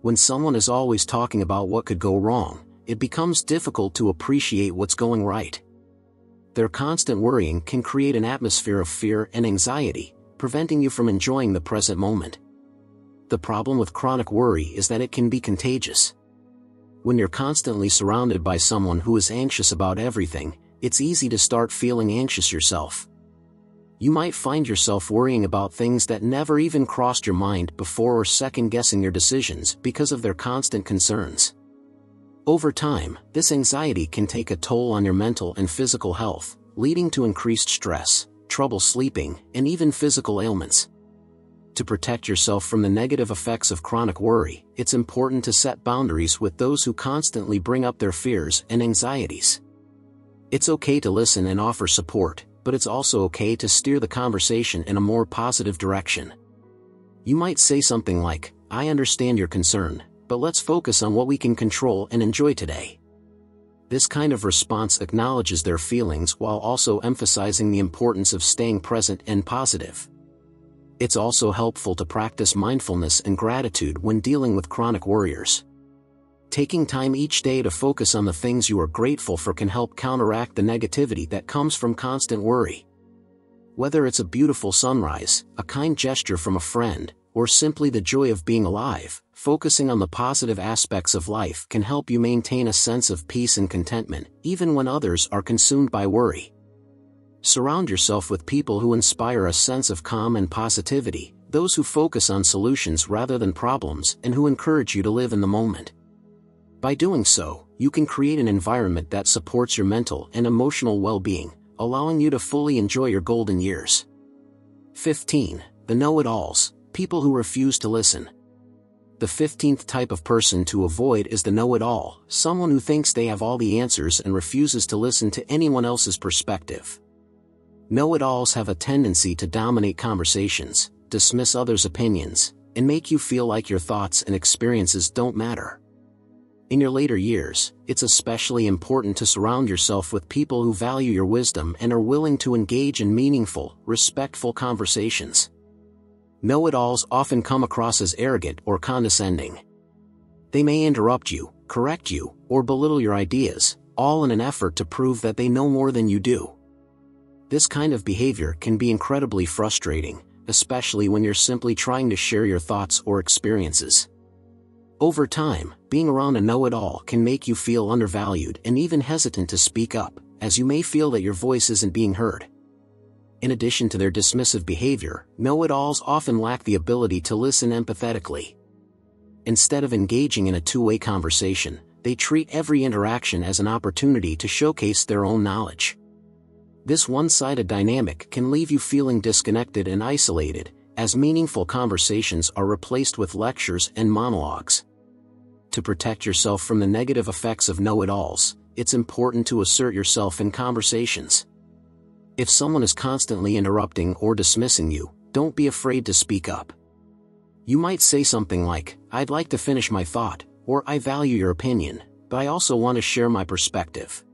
When someone is always talking about what could go wrong, it becomes difficult to appreciate what's going right. Their constant worrying can create an atmosphere of fear and anxiety, preventing you from enjoying the present moment. The problem with chronic worry is that it can be contagious. When you're constantly surrounded by someone who is anxious about everything, it's easy to start feeling anxious yourself. You might find yourself worrying about things that never even crossed your mind before or second-guessing your decisions because of their constant concerns. Over time, this anxiety can take a toll on your mental and physical health, leading to increased stress, trouble sleeping, and even physical ailments. To protect yourself from the negative effects of chronic worry, it's important to set boundaries with those who constantly bring up their fears and anxieties. It's okay to listen and offer support, but it's also okay to steer the conversation in a more positive direction. You might say something like, "I understand your concern, but let's focus on what we can control and enjoy today." This kind of response acknowledges their feelings while also emphasizing the importance of staying present and positive. It's also helpful to practice mindfulness and gratitude when dealing with chronic worriers. Taking time each day to focus on the things you are grateful for can help counteract the negativity that comes from constant worry. Whether it's a beautiful sunrise, a kind gesture from a friend, or simply the joy of being alive, focusing on the positive aspects of life can help you maintain a sense of peace and contentment, even when others are consumed by worry. Surround yourself with people who inspire a sense of calm and positivity, those who focus on solutions rather than problems and who encourage you to live in the moment. By doing so, you can create an environment that supports your mental and emotional well-being, allowing you to fully enjoy your golden years. 15. The know-it-alls, people who refuse to listen. The 15th type of person to avoid is the know-it-all, someone who thinks they have all the answers and refuses to listen to anyone else's perspective. Know-it-alls have a tendency to dominate conversations, dismiss others' opinions, and make you feel like your thoughts and experiences don't matter. In your later years, it's especially important to surround yourself with people who value your wisdom and are willing to engage in meaningful, respectful conversations. Know-it-alls often come across as arrogant or condescending. They may interrupt you, correct you, or belittle your ideas, all in an effort to prove that they know more than you do. This kind of behavior can be incredibly frustrating, especially when you're simply trying to share your thoughts or experiences. Over time, being around a know-it-all can make you feel undervalued and even hesitant to speak up, as you may feel that your voice isn't being heard. In addition to their dismissive behavior, know-it-alls often lack the ability to listen empathetically. Instead of engaging in a two-way conversation, they treat every interaction as an opportunity to showcase their own knowledge. This one-sided dynamic can leave you feeling disconnected and isolated, as meaningful conversations are replaced with lectures and monologues. To protect yourself from the negative effects of know-it-alls, it's important to assert yourself in conversations. If someone is constantly interrupting or dismissing you, don't be afraid to speak up. You might say something like, "I'd like to finish my thought," or "I value your opinion, but I also want to share my perspective."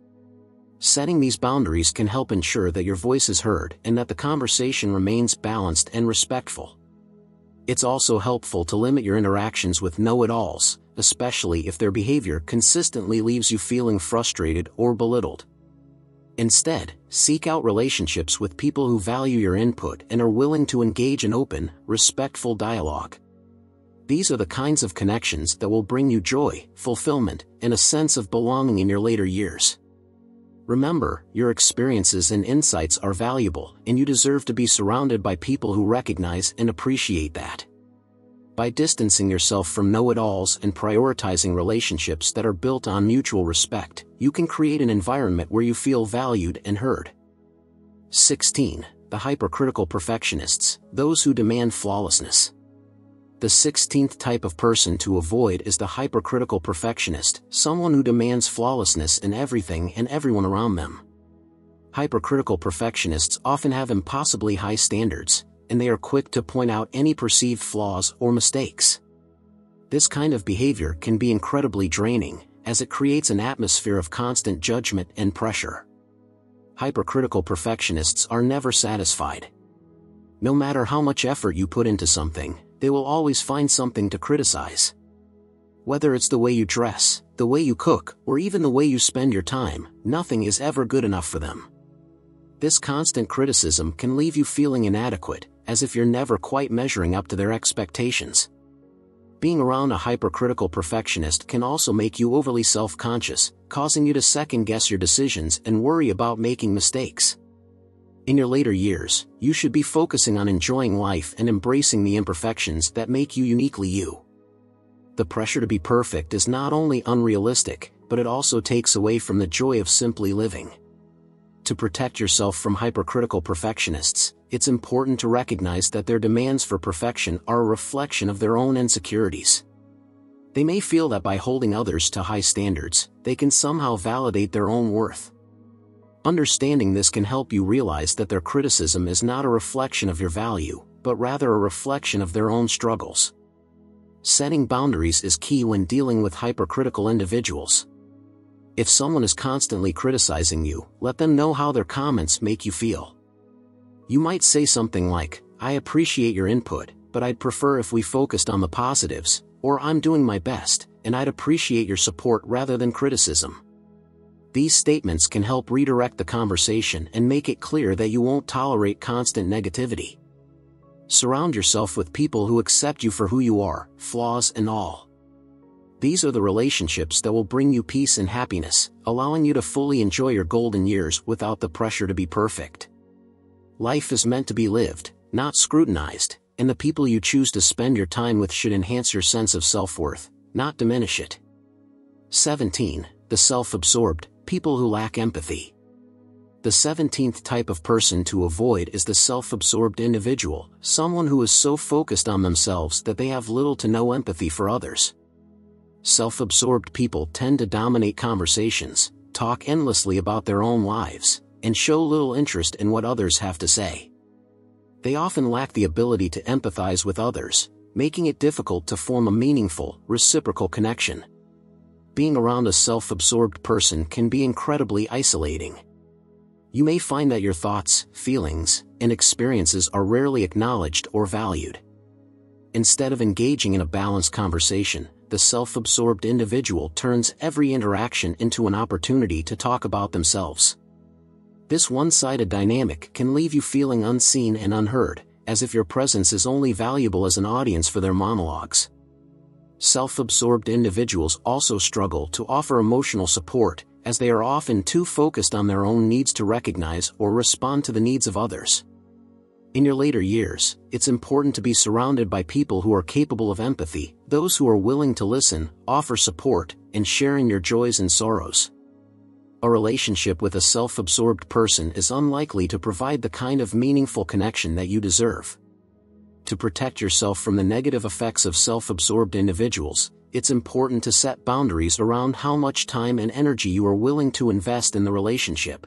Setting these boundaries can help ensure that your voice is heard and that the conversation remains balanced and respectful. It's also helpful to limit your interactions with know-it-alls, especially if their behavior consistently leaves you feeling frustrated or belittled. Instead, seek out relationships with people who value your input and are willing to engage in open, respectful dialogue. These are the kinds of connections that will bring you joy, fulfillment, and a sense of belonging in your later years. Remember, your experiences and insights are valuable, and you deserve to be surrounded by people who recognize and appreciate that. By distancing yourself from know-it-alls and prioritizing relationships that are built on mutual respect, you can create an environment where you feel valued and heard. 16. The hypercritical perfectionists, those who demand flawlessness. The 16th type of person to avoid is the hypercritical perfectionist, someone who demands flawlessness in everything and everyone around them. Hypercritical perfectionists often have impossibly high standards, and they are quick to point out any perceived flaws or mistakes. This kind of behavior can be incredibly draining, as it creates an atmosphere of constant judgment and pressure. Hypercritical perfectionists are never satisfied. No matter how much effort you put into something, they will always find something to criticize. Whether it's the way you dress, the way you cook, or even the way you spend your time, nothing is ever good enough for them. This constant criticism can leave you feeling inadequate, as if you're never quite measuring up to their expectations. Being around a hypercritical perfectionist can also make you overly self-conscious, causing you to second-guess your decisions and worry about making mistakes. In your later years, you should be focusing on enjoying life and embracing the imperfections that make you uniquely you. The pressure to be perfect is not only unrealistic, but it also takes away from the joy of simply living. To protect yourself from hypercritical perfectionists, it's important to recognize that their demands for perfection are a reflection of their own insecurities. They may feel that by holding others to high standards, they can somehow validate their own worth. Understanding this can help you realize that their criticism is not a reflection of your value, but rather a reflection of their own struggles. Setting boundaries is key when dealing with hypercritical individuals. If someone is constantly criticizing you, let them know how their comments make you feel. You might say something like, "I appreciate your input, but I'd prefer if we focused on the positives," or "I'm doing my best, and I'd appreciate your support rather than criticism." These statements can help redirect the conversation and make it clear that you won't tolerate constant negativity. Surround yourself with people who accept you for who you are, flaws and all. These are the relationships that will bring you peace and happiness, allowing you to fully enjoy your golden years without the pressure to be perfect. Life is meant to be lived, not scrutinized, and the people you choose to spend your time with should enhance your sense of self-worth, not diminish it. 17. The self-absorbed, people who lack empathy. The 17th type of person to avoid is the self-absorbed individual, someone who is so focused on themselves that they have little to no empathy for others. Self-absorbed people tend to dominate conversations, talk endlessly about their own lives, and show little interest in what others have to say. They often lack the ability to empathize with others, making it difficult to form a meaningful, reciprocal connection. Being around a self-absorbed person can be incredibly isolating. You may find that your thoughts, feelings, and experiences are rarely acknowledged or valued. Instead of engaging in a balanced conversation, the self-absorbed individual turns every interaction into an opportunity to talk about themselves. This one-sided dynamic can leave you feeling unseen and unheard, as if your presence is only valuable as an audience for their monologues. Self-absorbed individuals also struggle to offer emotional support, as they are often too focused on their own needs to recognize or respond to the needs of others. In your later years, it's important to be surrounded by people who are capable of empathy, those who are willing to listen, offer support, and share in your joys and sorrows. A relationship with a self-absorbed person is unlikely to provide the kind of meaningful connection that you deserve. To protect yourself from the negative effects of self-absorbed individuals, it's important to set boundaries around how much time and energy you are willing to invest in the relationship.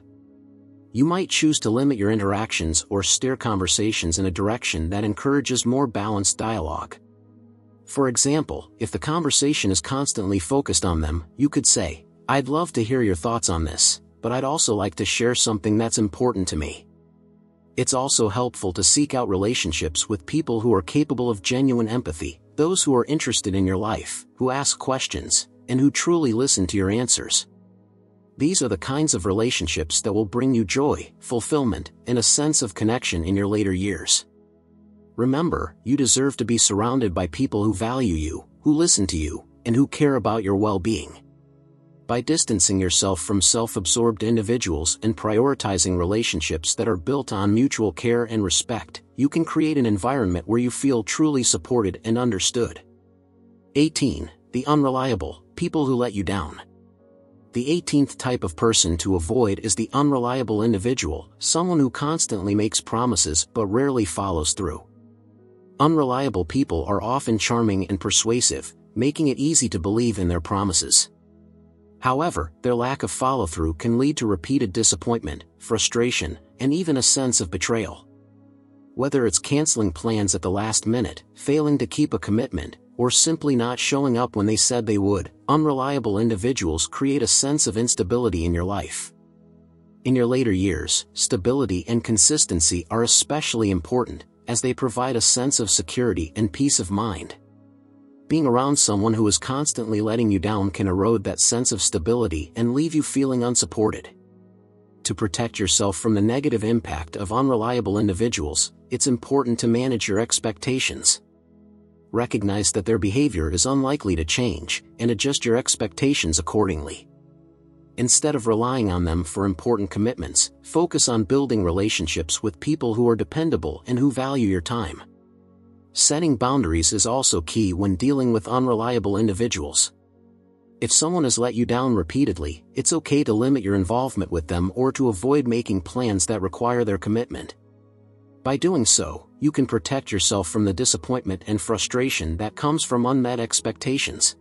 You might choose to limit your interactions or steer conversations in a direction that encourages more balanced dialogue. For example, if the conversation is constantly focused on them, you could say, "I'd love to hear your thoughts on this, but I'd also like to share something that's important to me." It's also helpful to seek out relationships with people who are capable of genuine empathy, those who are interested in your life, who ask questions, and who truly listen to your answers. These are the kinds of relationships that will bring you joy, fulfillment, and a sense of connection in your later years. Remember, you deserve to be surrounded by people who value you, who listen to you, and who care about your well-being. By distancing yourself from self-absorbed individuals and prioritizing relationships that are built on mutual care and respect, you can create an environment where you feel truly supported and understood. 18. The unreliable, people who let you down. The 18th type of person to avoid is the unreliable individual, someone who constantly makes promises but rarely follows through. Unreliable people are often charming and persuasive, making it easy to believe in their promises. However, their lack of follow-through can lead to repeated disappointment, frustration, and even a sense of betrayal. Whether it's canceling plans at the last minute, failing to keep a commitment, or simply not showing up when they said they would. Unreliable individuals create a sense of instability in your life. In your later years, stability and consistency are especially important, as they provide a sense of security and peace of mind. Being around someone who is constantly letting you down can erode that sense of stability and leave you feeling unsupported. To protect yourself from the negative impact of unreliable individuals, it's important to manage your expectations. Recognize that their behavior is unlikely to change, and adjust your expectations accordingly. Instead of relying on them for important commitments, focus on building relationships with people who are dependable and who value your time. Setting boundaries is also key when dealing with unreliable individuals. If someone has let you down repeatedly, it's okay to limit your involvement with them or to avoid making plans that require their commitment. By doing so, you can protect yourself from the disappointment and frustration that comes from unmet expectations.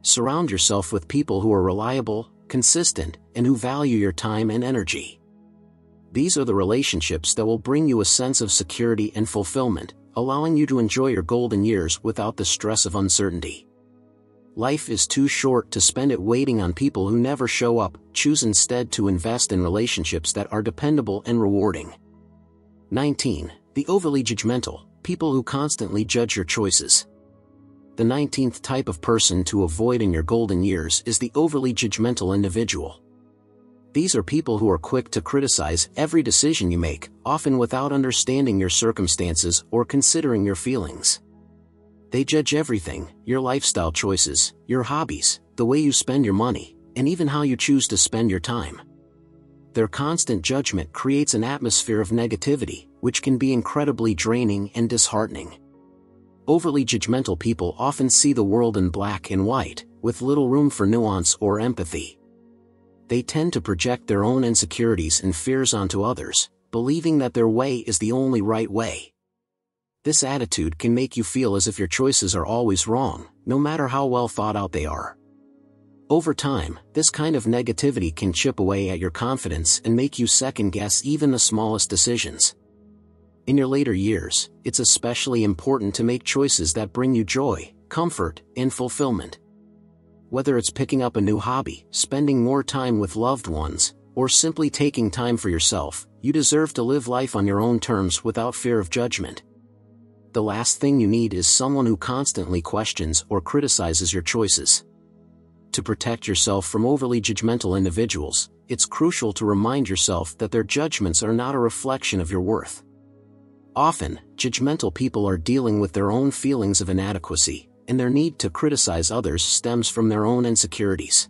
Surround yourself with people who are reliable, consistent, and who value your time and energy. These are the relationships that will bring you a sense of security and fulfillment, allowing you to enjoy your golden years without the stress of uncertainty. Life is too short to spend it waiting on people who never show up. Choose instead to invest in relationships that are dependable and rewarding. 19. The overly judgmental, people who constantly judge your choices. The 19th type of person to avoid in your golden years is the overly judgmental individual. These are people who are quick to criticize every decision you make, often without understanding your circumstances or considering your feelings. They judge everything: your lifestyle choices, your hobbies, the way you spend your money, and even how you choose to spend your time. Their constant judgment creates an atmosphere of negativity, which can be incredibly draining and disheartening. Overly judgmental people often see the world in black and white, with little room for nuance or empathy. They tend to project their own insecurities and fears onto others, believing that their way is the only right way. This attitude can make you feel as if your choices are always wrong, no matter how well thought out they are. Over time, this kind of negativity can chip away at your confidence and make you second-guess even the smallest decisions. In your later years, it's especially important to make choices that bring you joy, comfort, and fulfillment. Whether it's picking up a new hobby, spending more time with loved ones, or simply taking time for yourself, you deserve to live life on your own terms without fear of judgment. The last thing you need is someone who constantly questions or criticizes your choices. To protect yourself from overly judgmental individuals, it's crucial to remind yourself that their judgments are not a reflection of your worth. Often, judgmental people are dealing with their own feelings of inadequacy, and their need to criticize others stems from their own insecurities.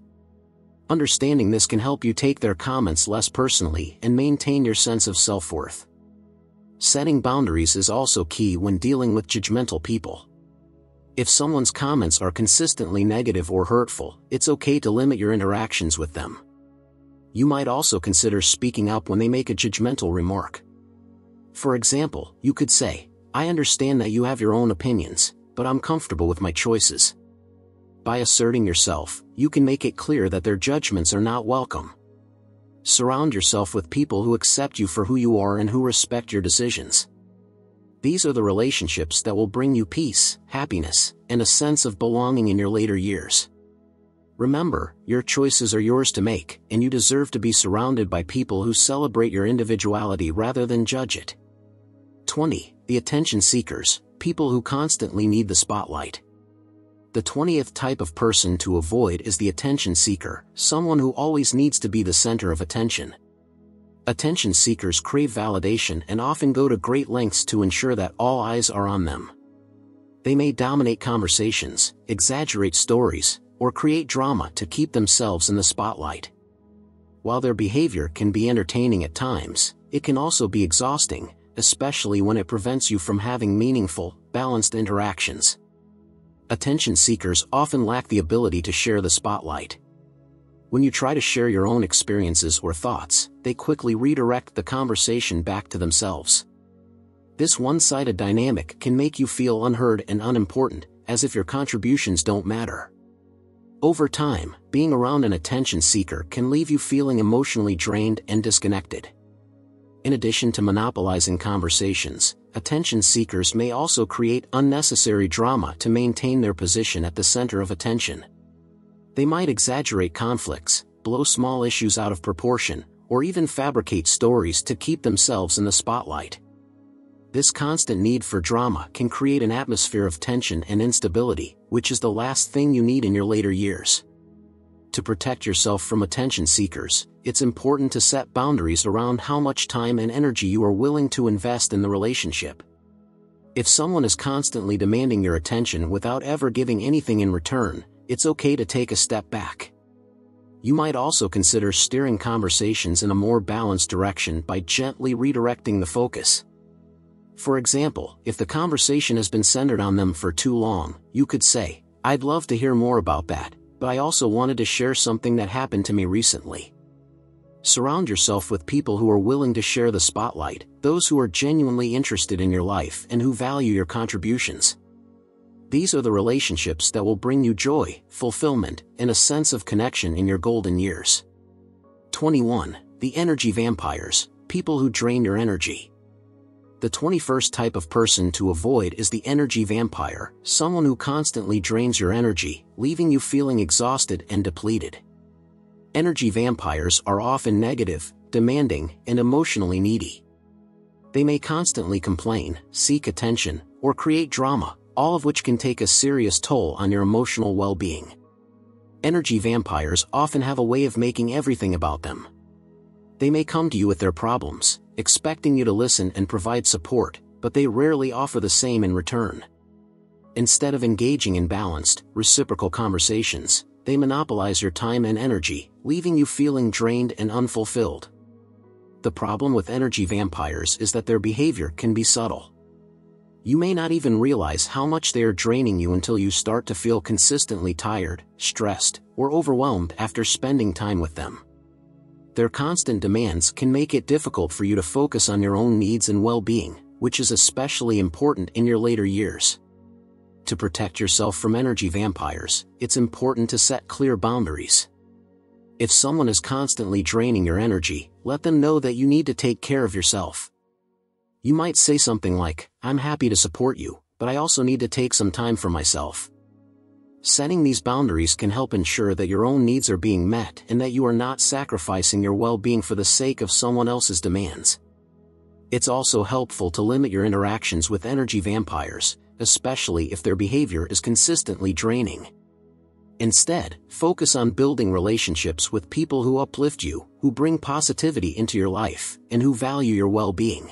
Understanding this can help you take their comments less personally and maintain your sense of self-worth. Setting boundaries is also key when dealing with judgmental people. If someone's comments are consistently negative or hurtful, it's okay to limit your interactions with them. You might also consider speaking up when they make a judgmental remark. For example, you could say, "I understand that you have your own opinions, but I'm comfortable with my choices." By asserting yourself, you can make it clear that their judgments are not welcome. Surround yourself with people who accept you for who you are and who respect your decisions. These are the relationships that will bring you peace, happiness, and a sense of belonging in your later years. Remember, your choices are yours to make, and you deserve to be surrounded by people who celebrate your individuality rather than judge it. 20. The attention seekers, people who constantly need the spotlight. The 20th type of person to avoid is the attention seeker, someone who always needs to be the center of attention. Attention seekers crave validation and often go to great lengths to ensure that all eyes are on them. They may dominate conversations, exaggerate stories, or create drama to keep themselves in the spotlight. While their behavior can be entertaining at times, it can also be exhausting, especially when it prevents you from having meaningful, balanced interactions. Attention seekers often lack the ability to share the spotlight. When you try to share your own experiences or thoughts, they quickly redirect the conversation back to themselves. This one-sided dynamic can make you feel unheard and unimportant, as if your contributions don't matter. Over time, being around an attention seeker can leave you feeling emotionally drained and disconnected. In addition to monopolizing conversations, attention seekers may also create unnecessary drama to maintain their position at the center of attention. They might exaggerate conflicts, blow small issues out of proportion, or even fabricate stories to keep themselves in the spotlight. This constant need for drama can create an atmosphere of tension and instability, which is the last thing you need in your later years. To protect yourself from attention seekers, it's important to set boundaries around how much time and energy you are willing to invest in the relationship. If someone is constantly demanding your attention without ever giving anything in return, it's okay to take a step back. You might also consider steering conversations in a more balanced direction by gently redirecting the focus. For example, if the conversation has been centered on them for too long, you could say, "I'd love to hear more about that, but I also wanted to share something that happened to me recently." Surround yourself with people who are willing to share the spotlight, those who are genuinely interested in your life and who value your contributions. These are the relationships that will bring you joy, fulfillment, and a sense of connection in your golden years. 21. The energy vampires, people who drain your energy. The 21st type of person to avoid is the energy vampire, someone who constantly drains your energy, leaving you feeling exhausted and depleted. Energy vampires are often negative, demanding, and emotionally needy. They may constantly complain, seek attention, or create drama, all of which can take a serious toll on your emotional well-being. Energy vampires often have a way of making everything about them. They may come to you with their problems, expecting you to listen and provide support, but they rarely offer the same in return. Instead of engaging in balanced, reciprocal conversations, they monopolize your time and energy, leaving you feeling drained and unfulfilled. The problem with energy vampires is that their behavior can be subtle. You may not even realize how much they are draining you until you start to feel consistently tired, stressed, or overwhelmed after spending time with them. Their constant demands can make it difficult for you to focus on your own needs and well-being, which is especially important in your later years. To protect yourself from energy vampires, it's important to set clear boundaries. If someone is constantly draining your energy, let them know that you need to take care of yourself. You might say something like, "I'm happy to support you, but I also need to take some time for myself." Setting these boundaries can help ensure that your own needs are being met and that you are not sacrificing your well-being for the sake of someone else's demands. It's also helpful to limit your interactions with energy vampires, especially if their behavior is consistently draining. Instead, focus on building relationships with people who uplift you, who bring positivity into your life, and who value your well-being.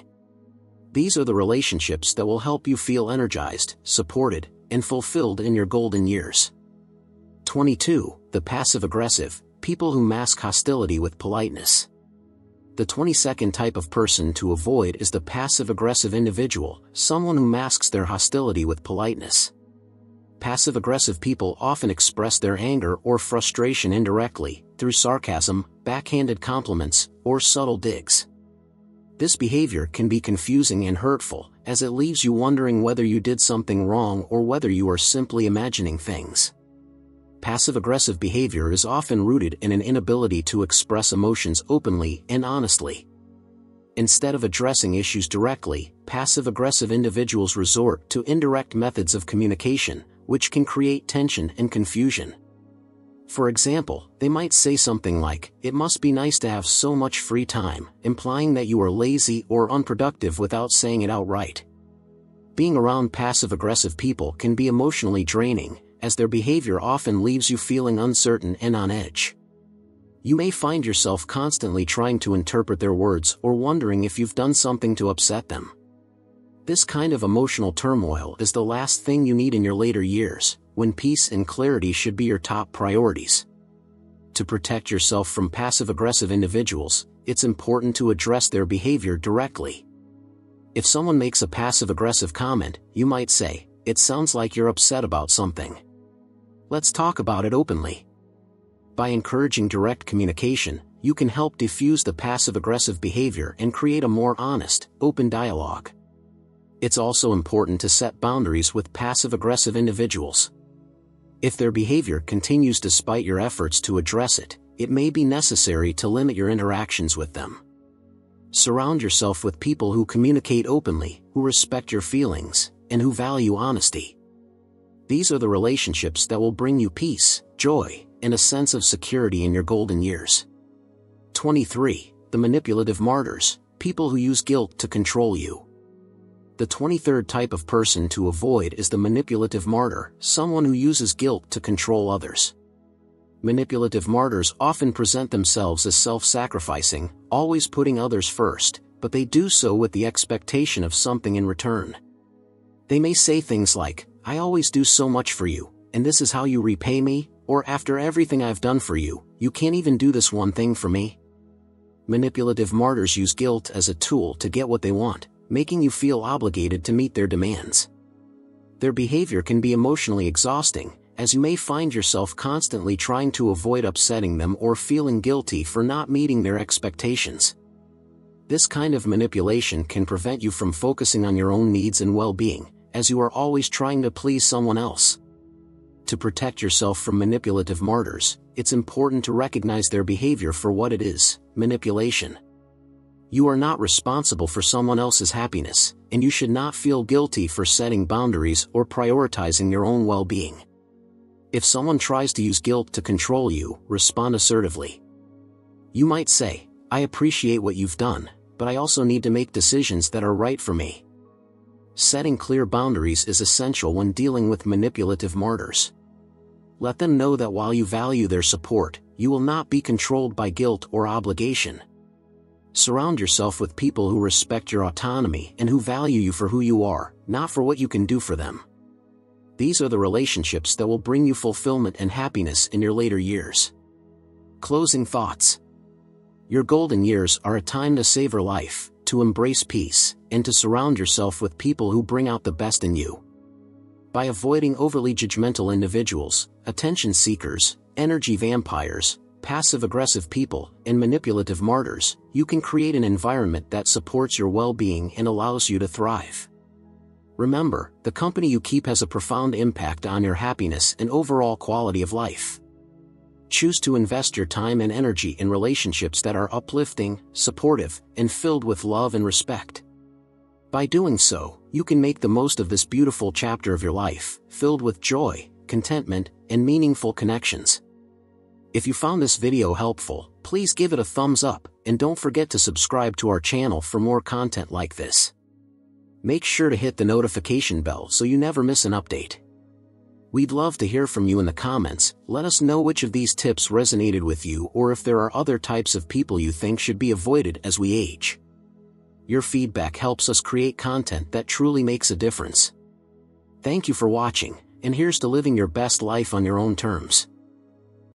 These are the relationships that will help you feel energized, supported, and fulfilled in your golden years. 22. The passive-aggressive, people who mask hostility with politeness. The 22nd type of person to avoid is the passive-aggressive individual, someone who masks their hostility with politeness. Passive-aggressive people often express their anger or frustration indirectly, through sarcasm, backhanded compliments, or subtle digs. This behavior can be confusing and hurtful, as it leaves you wondering whether you did something wrong or whether you are simply imagining things. Passive-aggressive behavior is often rooted in an inability to express emotions openly and honestly. Instead of addressing issues directly, passive-aggressive individuals resort to indirect methods of communication, which can create tension and confusion. For example, they might say something like, "It must be nice to have so much free time," implying that you are lazy or unproductive without saying it outright. Being around passive-aggressive people can be emotionally draining, as their behavior often leaves you feeling uncertain and on edge. You may find yourself constantly trying to interpret their words or wondering if you've done something to upset them. This kind of emotional turmoil is the last thing you need in your later years, when peace and clarity should be your top priorities. To protect yourself from passive-aggressive individuals, it's important to address their behavior directly. If someone makes a passive-aggressive comment, you might say, "It sounds like you're upset about something. Let's talk about it openly." By encouraging direct communication, you can help diffuse the passive-aggressive behavior and create a more honest, open dialogue. It's also important to set boundaries with passive-aggressive individuals. If their behavior continues despite your efforts to address it, it may be necessary to limit your interactions with them. Surround yourself with people who communicate openly, who respect your feelings, and who value honesty. These are the relationships that will bring you peace, joy, and a sense of security in your golden years. 23. The manipulative martyrs, people who use guilt to control you. The 23rd type of person to avoid is the manipulative martyr, someone who uses guilt to control others. Manipulative martyrs often present themselves as self-sacrificing, always putting others first, but they do so with the expectation of something in return. They may say things like, "I always do so much for you, and this is how you repay me," or "After everything I've done for you, you can't even do this one thing for me." Manipulative martyrs use guilt as a tool to get what they want, making you feel obligated to meet their demands. Their behavior can be emotionally exhausting, as you may find yourself constantly trying to avoid upsetting them or feeling guilty for not meeting their expectations. This kind of manipulation can prevent you from focusing on your own needs and well-being, as you are always trying to please someone else. To protect yourself from manipulative martyrs, it's important to recognize their behavior for what it is: manipulation. You are not responsible for someone else's happiness, and you should not feel guilty for setting boundaries or prioritizing your own well-being. If someone tries to use guilt to control you, respond assertively. You might say, "I appreciate what you've done, but I also need to make decisions that are right for me." Setting clear boundaries is essential when dealing with manipulative martyrs. Let them know that while you value their support, you will not be controlled by guilt or obligation. Surround yourself with people who respect your autonomy and who value you for who you are, not for what you can do for them. These are the relationships that will bring you fulfillment and happiness in your later years. Closing thoughts. Your golden years are a time to savor life, to embrace peace, and to surround yourself with people who bring out the best in you. By avoiding overly judgmental individuals, attention seekers, energy vampires, passive-aggressive people, and manipulative martyrs, you can create an environment that supports your well-being and allows you to thrive. Remember, the company you keep has a profound impact on your happiness and overall quality of life. Choose to invest your time and energy in relationships that are uplifting, supportive, and filled with love and respect. By doing so, you can make the most of this beautiful chapter of your life, filled with joy, contentment, and meaningful connections. If you found this video helpful, please give it a thumbs up, and don't forget to subscribe to our channel for more content like this. Make sure to hit the notification bell so you never miss an update. We'd love to hear from you in the comments. Let us know which of these tips resonated with you, or if there are other types of people you think should be avoided as we age. Your feedback helps us create content that truly makes a difference. Thank you for watching, and here's to living your best life on your own terms.